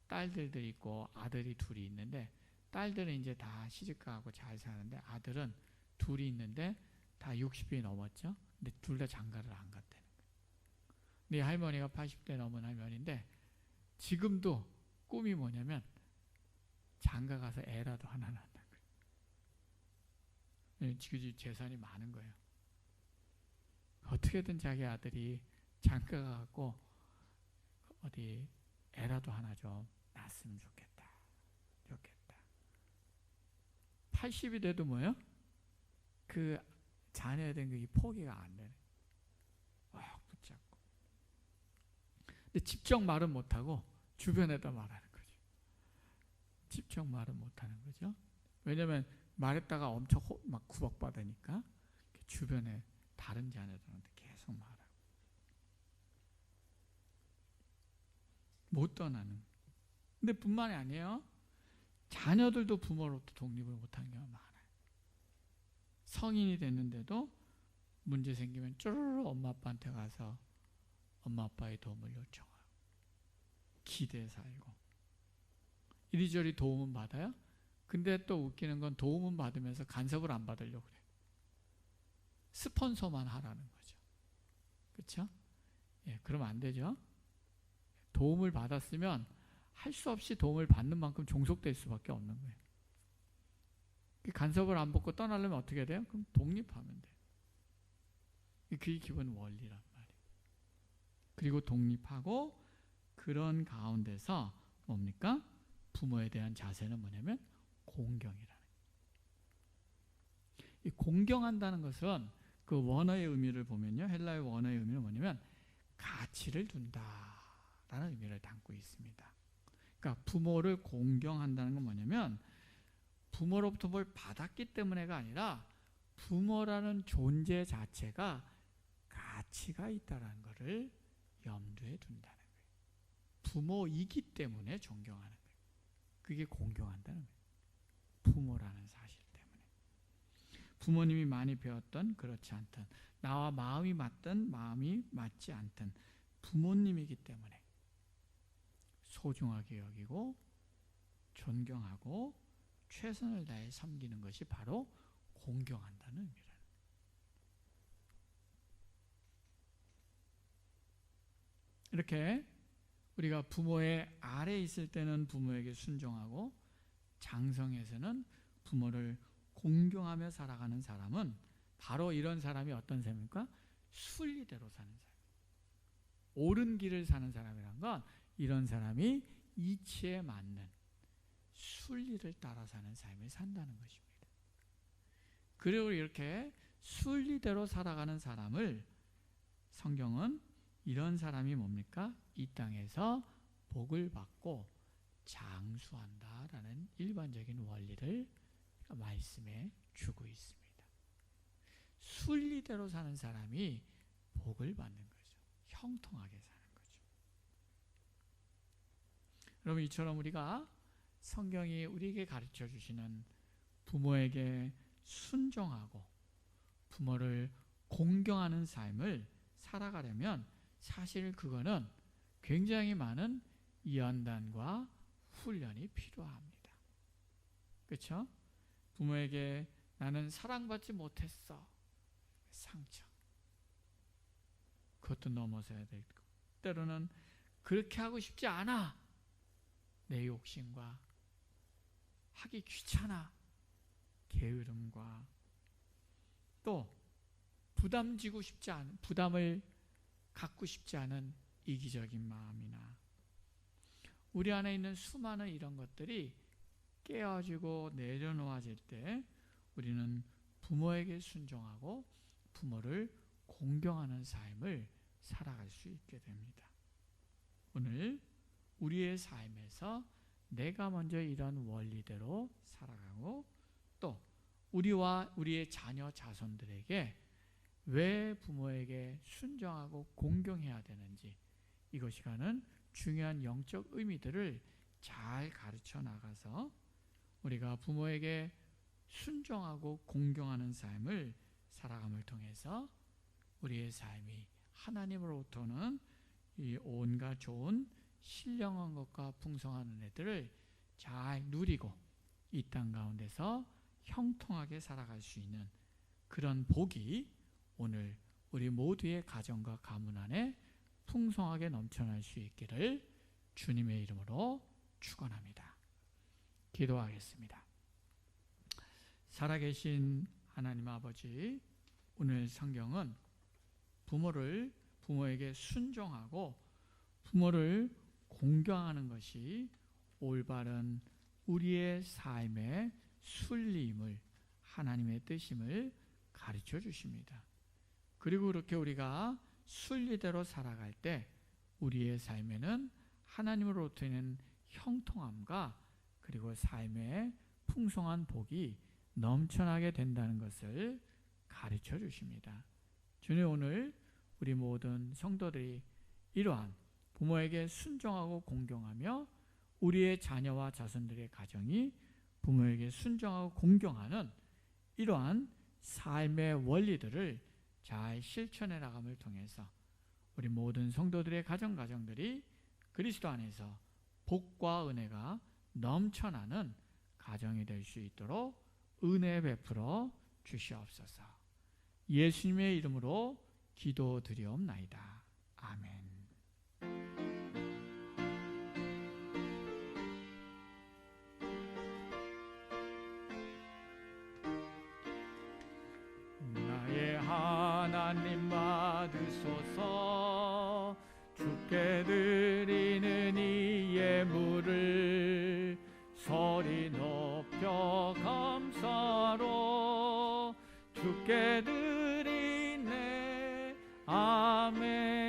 딸들도 있고 아들이 둘이 있는데 딸들은 이제 다 시집가고 잘 사는데 아들은 둘이 있는데 다 60이 넘었죠. 근데 둘 다 장가를 안 갔다는 거예요. 근데 할머니가 80대 넘은 할머니인데 지금도 꿈이 뭐냐면 장가 가서 애라도 하나 낳는다는 거예요. 지금 재산이 많은 거예요. 어떻게든 자기 아들이 장가 가고 어디 애라도 하나 좀 낳았으면 좋겠다. 80이 돼도 뭐예요? 그 자녀에 대한 그 포기가 안 되네. 붙잡고. 근데 직접 말은 못하고 주변에다 말하는 거죠. 직접 말은 못하는 거죠. 왜냐하면 말했다가 엄청 막 구박받으니까 주변에 다른 자녀들한테 계속 말하고 못 떠나는. 근데 뿐만이 아니에요. 자녀들도 부모로부터 독립을 못하는 경우가 많아요. 성인이 됐는데도 문제 생기면 쭈르르 엄마 아빠한테 가서 엄마 아빠의 도움을 요청하고 기대에 살고 이리저리 도움은 받아요. 근데 또 웃기는 건 도움은 받으면서 간섭을 안 받으려고 그래요. 스폰서만 하라는 거죠. 그렇죠? 예, 그러면 안 되죠. 도움을 받았으면 할 수 없이 도움을 받는 만큼 종속될 수밖에 없는 거예요. 간섭을 안 받고 떠나려면 어떻게 돼요? 그럼 독립하면 돼요. 그게 기본 원리란 말이에요. 그리고 독립하고 그런 가운데서 뭡니까? 부모에 대한 자세는 뭐냐면 공경이라는 거예요. 이 공경한다는 것은 그 원어의 의미를 보면요. 헬라의 원어의 의미는 뭐냐면 가치를 둔다라는 의미를 담고 있습니다. 그러니까 부모를 공경한다는 건 뭐냐면 부모로부터 뭘 받았기 때문에가 아니라 부모라는 존재 자체가 가치가 있다는 것을 염두에 둔다는 거예요. 부모이기 때문에 존경하는 거예요. 그게 공경한다는 거예요. 부모라는 사실 때문에. 부모님이 많이 배웠던 그렇지 않던 나와 마음이 맞든 마음이 맞지 않든 부모님이기 때문에 소중하게 여기고 존경하고 최선을 다해 섬기는 것이 바로 공경한다는 의미라는 거예요. 이렇게 우리가 부모의 아래에 있을 때는 부모에게 순종하고 장성에서는 부모를 공경하며 살아가는 사람은 바로 이런 사람이 어떤 사람입니까? 순리대로 사는 사람. 옳은 길을 사는 사람이란 건 이런 사람이 이치에 맞는 순리를 따라 사는 삶을 산다는 것입니다. 그리고 이렇게 순리대로 살아가는 사람을 성경은 이런 사람이 뭡니까? 이 땅에서 복을 받고 장수한다라는 일반적인 원리를 말씀해 주고 있습니다. 순리대로 사는 사람이 복을 받는 거죠. 형통하게 사는 거죠. 여러분, 이처럼 우리가 성경이 우리에게 가르쳐 주시는 부모에게 순종하고 부모를 공경하는 삶을 살아가려면 사실 그거는 굉장히 많은 연단과 훈련이 필요합니다. 그렇죠? 부모에게 나는 사랑받지 못했어. 상처. 그것도 넘어서야 되고 때로는 그렇게 하고 싶지 않아. 내 욕심과 하기 귀찮아. 게으름과 또 부담지고 싶지 않은 부담을 갖고 싶지 않은 이기적인 마음이나 우리 안에 있는 수많은 이런 것들이 깨어지고 내려놓아질 때 우리는 부모에게 순종하고 부모를 공경하는 삶을 살아갈 수 있게 됩니다. 오늘 우리의 삶에서 내가 먼저 이런 원리대로 살아가고 또 우리와 우리의 자녀 자손들에게 왜 부모에게 순종하고 공경해야 되는지 이것이 가는 중요한 영적 의미들을 잘 가르쳐 나가서 우리가 부모에게 순종하고 공경하는 삶을 살아감을 통해서 우리의 삶이 하나님으로부터는 이 온갖 좋은 신령한 것과 풍성한 은혜들을 잘 누리고 이 땅 가운데서 형통하게 살아갈 수 있는 그런 복이 오늘 우리 모두의 가정과 가문 안에 풍성하게 넘쳐날 수 있기를 주님의 이름으로 축원합니다. 기도하겠습니다. 살아계신 하나님 아버지, 오늘 성경은 부모에게 순종하고 부모를 공경하는 것이 올바른 우리의 삶의 순리임을, 하나님의 뜻임을 가르쳐 주십니다. 그리고 그렇게 우리가 순리대로 살아갈 때 우리의 삶에는 하나님으로부터 있는 형통함과 그리고 삶의 풍성한 복이 넘쳐나게 된다는 것을 가르쳐 주십니다. 주님, 오늘 우리 모든 성도들이 이러한 부모에게 순종하고 공경하며 우리의 자녀와 자손들의 가정이 부모에게 순종하고 공경하는 이러한 삶의 원리들을 잘 실천해 나감을 통해서 우리 모든 성도들의 가정들이 그리스도 안에서 복과 은혜가 넘쳐나는 가정이 될 수 있도록 은혜 베풀어 주시옵소서. 예수님의 이름으로 기도드리옵나이다. 아멘. 나의 하나님 받으소서. 주께 드리는 이 예물을 소리 높여 감사로 주께 드리네. 아멘.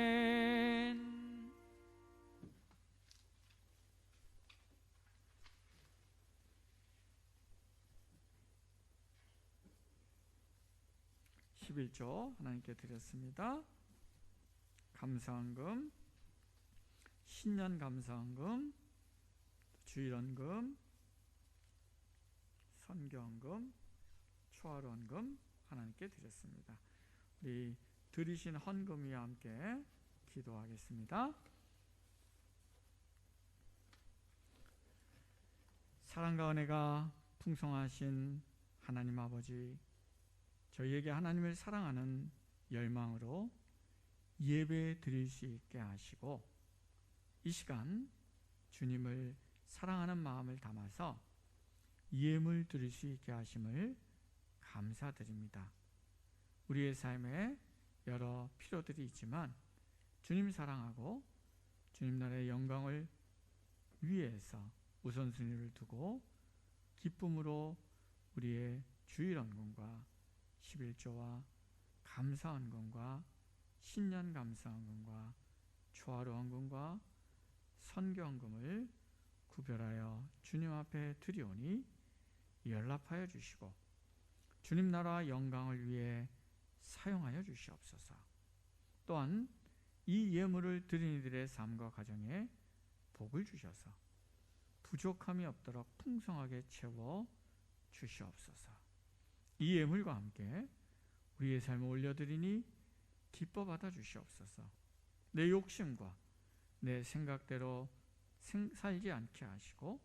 (11조) 하나님께 드렸습니다. 감사헌금, 신년 감사헌금, 주일헌금, 선교헌금, 초하루헌금 하나님께 드렸습니다. 우리 드리신 헌금과 함께 기도하겠습니다. 사랑과 은혜가 풍성하신 하나님 아버지, 저희에게 하나님을 사랑하는 열망으로 예배 드릴 수 있게 하시고 이 시간 주님을 사랑하는 마음을 담아서 예물 드릴 수 있게 하심을 감사드립니다. 우리의 삶에 여러 필요들이 있지만 주님 사랑하고 주님 나라의 영광을 위해서 우선순위를 두고 기쁨으로 우리의 주일헌금과 11조와 감사헌금과 신년 감사헌금과 초하루헌금과 선교헌금을 구별하여 주님 앞에 드리오니 연락하여 주시고 주님 나라 영광을 위해 사용하여 주시옵소서. 또한 이 예물을 드린 이들의 삶과 가정에 복을 주셔서 부족함이 없도록 풍성하게 채워 주시옵소서. 이 예물과 함께 우리의 삶을 올려드리니 기뻐 받아 주시옵소서. 내 욕심과 내 생각대로 살지 않게 하시고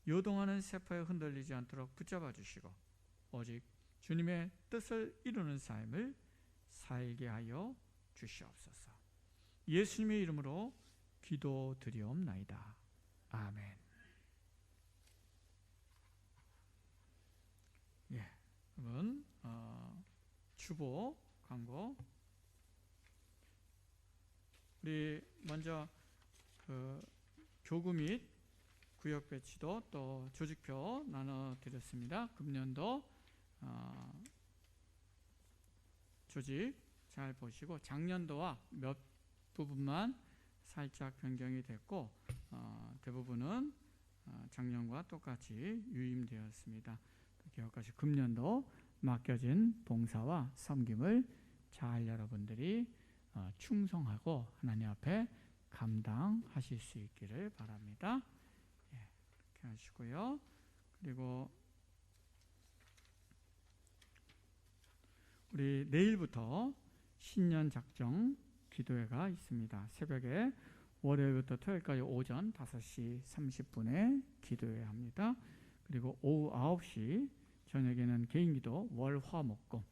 요동하는 세포에 흔들리지 않도록 붙잡아 주시고 오직 주님의 뜻을 이루는 삶을 살게 하여 주시옵소서. 예수님의 이름으로 기도드리옵나이다. 아멘. 여러분, 주보 광고. 우리 먼저 교구 및 구역 배치도 또 조직표 나눠드렸습니다. 금년도 조직 잘 보시고 작년도와 몇 부분만 살짝 변경이 됐고 대부분은 작년과 똑같이 유임되었습니다. 기억하시고 금년도 맡겨진 봉사와 섬김을 잘 여러분들이 충성하고 하나님 앞에 감당하실 수 있기를 바랍니다. 이렇게 하시고요. 그리고 우리 내일부터 신년 작정 기도회가 있습니다. 새벽에 월요일부터 토요일까지 오전 5시 30분에 기도회 합니다. 그리고 오후 9시 저녁에는 개인기도 월화목금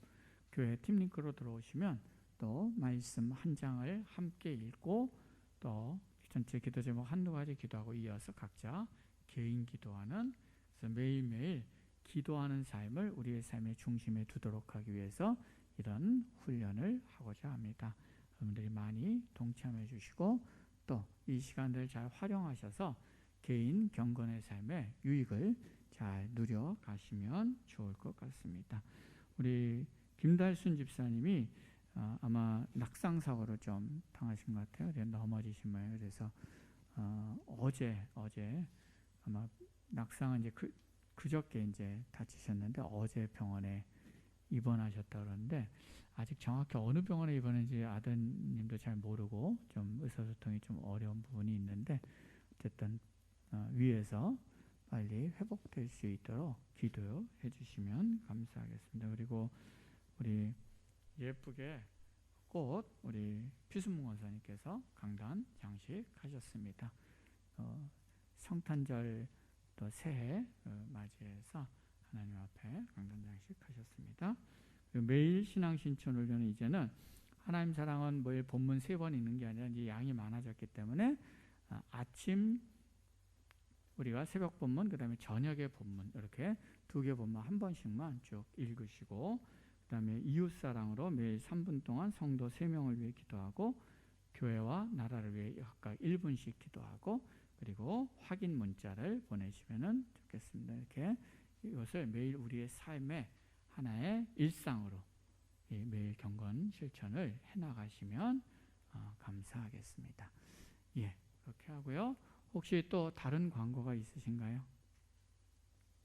교회 팀링크로 들어오시면 또 말씀 한 장을 함께 읽고 또 전체 기도 제목 한두 가지 기도하고 이어서 각자 개인 기도하는, 그래서 매일매일 기도하는 삶을 우리의 삶의 중심에 두도록 하기 위해서 이런 훈련을 하고자 합니다. 여러분들이 많이 동참해 주시고 또 이 시간들을 잘 활용하셔서 개인 경건의 삶의 유익을 잘 누려 가시면 좋을 것 같습니다. 우리 김달순 집사님이 아마 낙상 사고로 좀 당하신 것 같아요. 넘어지신 모양이에요. 그래서 어제 아마 낙상은 이제 그저께 이제 다치셨는데 어제 병원에 입원하셨다 그러는데 아직 정확히 어느 병원에 입원했는지 아드님도 잘 모르고 좀 의사소통이 좀 어려운 부분이 있는데 어쨌든 위에서 빨리 회복될 수 있도록 기도해 주시면 감사하겠습니다. 그리고 우리 예쁘게 꽃 우리 피순문 원사님께서 강단 장식하셨습니다. 성탄절 또 새해 맞이해서 하나님 앞에 강단 장식하셨습니다. 매일 신앙 신천훈련은 이제는 하나님 사랑은 매일 본문 3번 있는 게 아니라 이제 양이 많아졌기 때문에 아침 우리가 새벽 본문 그다음에 저녁의 본문 이렇게 2개 본문 한 번씩만 쭉 읽으시고 그다음에 이웃사랑으로 매일 3분 동안 성도 3명을 위해 기도하고 교회와 나라를 위해 각각 1분씩 기도하고 그리고 확인 문자를 보내시면 좋겠습니다. 이렇게 이것을 매일 우리의 삶의 하나의 일상으로 매일 경건 실천을 해나가시면 감사하겠습니다. 예, 그렇게 하고요. 혹시 또 다른 광고가 있으신가요?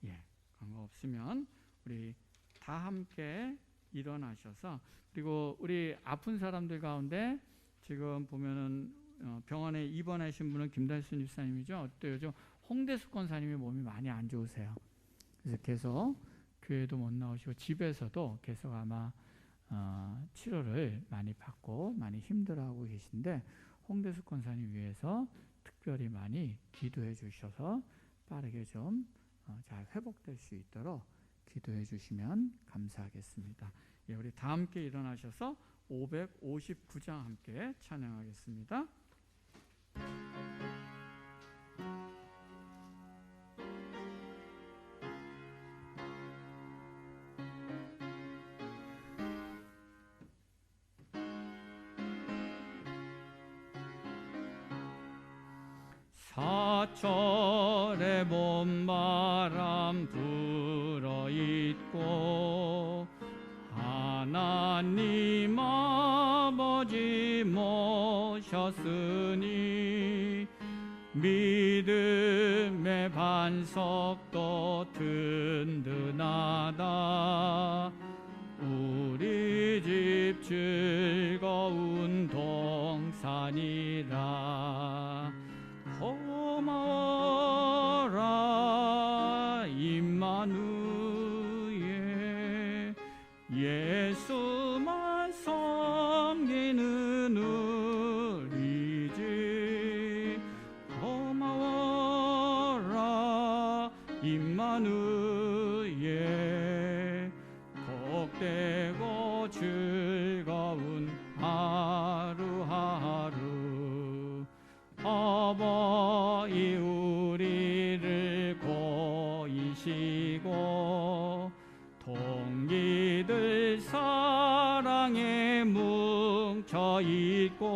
예, 광고 없으면 우리 다 함께 일어나셔서 그리고 우리 아픈 사람들 가운데 지금 보면은 병원에 입원하신 분은 김달순 집사님이죠. 또 요즘 홍대숙 권사님이 몸이 많이 안 좋으세요. 그래서 계속 교회도 못 나오시고 집에서도 계속 아마 치료를 많이 받고 많이 힘들어하고 계신데 홍대숙 권사님 위해서 특별히 많이 기도해 주셔서 빠르게 좀 잘 회복될 수 있도록 기도해 주시면 감사하겠습니다. 예, 우리 다 함께 일어나셔서 559장 함께 찬양하겠습니다. 사철의 봄바람 불어있고 하나님 아버지 모셨으니 믿음의 반석도 든든하다 우리 집 즐거운 동산이라 고마워라 임마누엘 예수만 섬기는 우리 집 고마워라 임마누엘 복되고 즐거운 하루하루 어버이 우리를 고이시고 동기들 사랑에 뭉쳐있고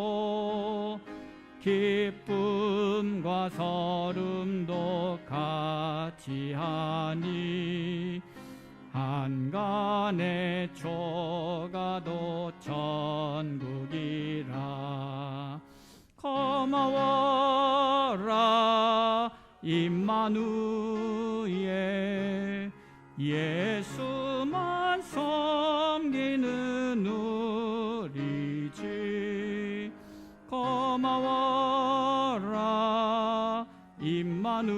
기쁨과 서름도 같이하니 한간의 초가도 천국이라 고마워라 임마누엘 예수만 섬기는 우리 집 고마워라 임마누엘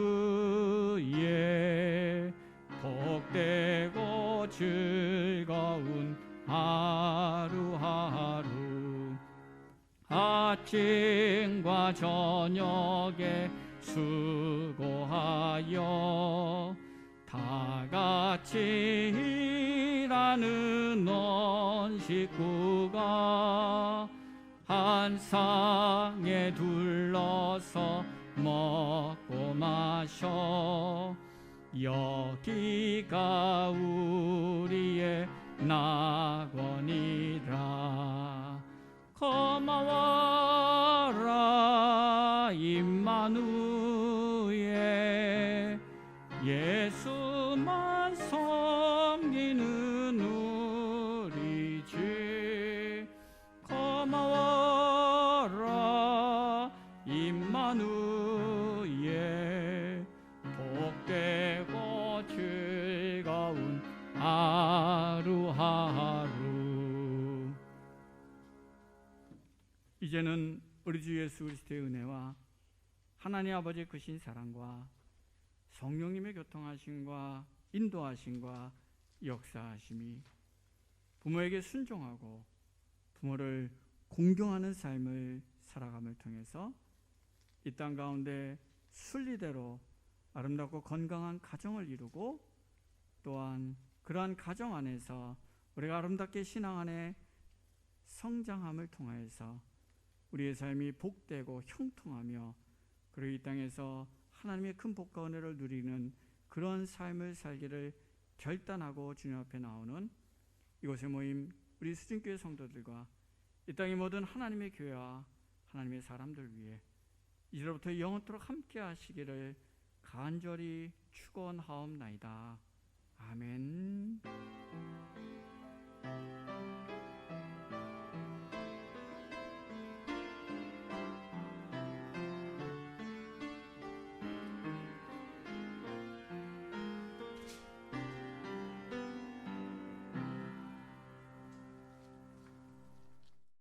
복되고 즐거운 하루하루 아침과 저녁에 수고하여 다 같이 일하는 온 식구가 한 상에 둘러서 먹고 마셔 여기가 우리의 낙원이라. 고마워라 임마누엘, 예수만 섬기는 우리 주. 고마워라 임마누엘, 복되고 즐거운 하루하루. 이제는 우리 주 예수 그리스도의 은혜와 하나님 아버지의 크신 사랑과 성령님의 교통하심과 인도하심과 역사하심이 부모에게 순종하고 부모를 공경하는 삶을 살아감을 통해서 이 땅 가운데 순리대로 아름답고 건강한 가정을 이루고, 또한 그러한 가정 안에서 우리가 아름답게 신앙 안에 성장함을 통하여서 우리의 삶이 복되고 형통하며, 그리고 이 땅에서 하나님의 큰 복과 은혜를 누리는 그런 삶을 살기를 결단하고 주님 앞에 나오는 이곳에 모임 우리 수진교회 성도들과 이 땅의 모든 하나님의 교회와 하나님의 사람들 위해 이제로부터 영원토록 함께 하시기를 간절히 축원하옵나이다. 아멘.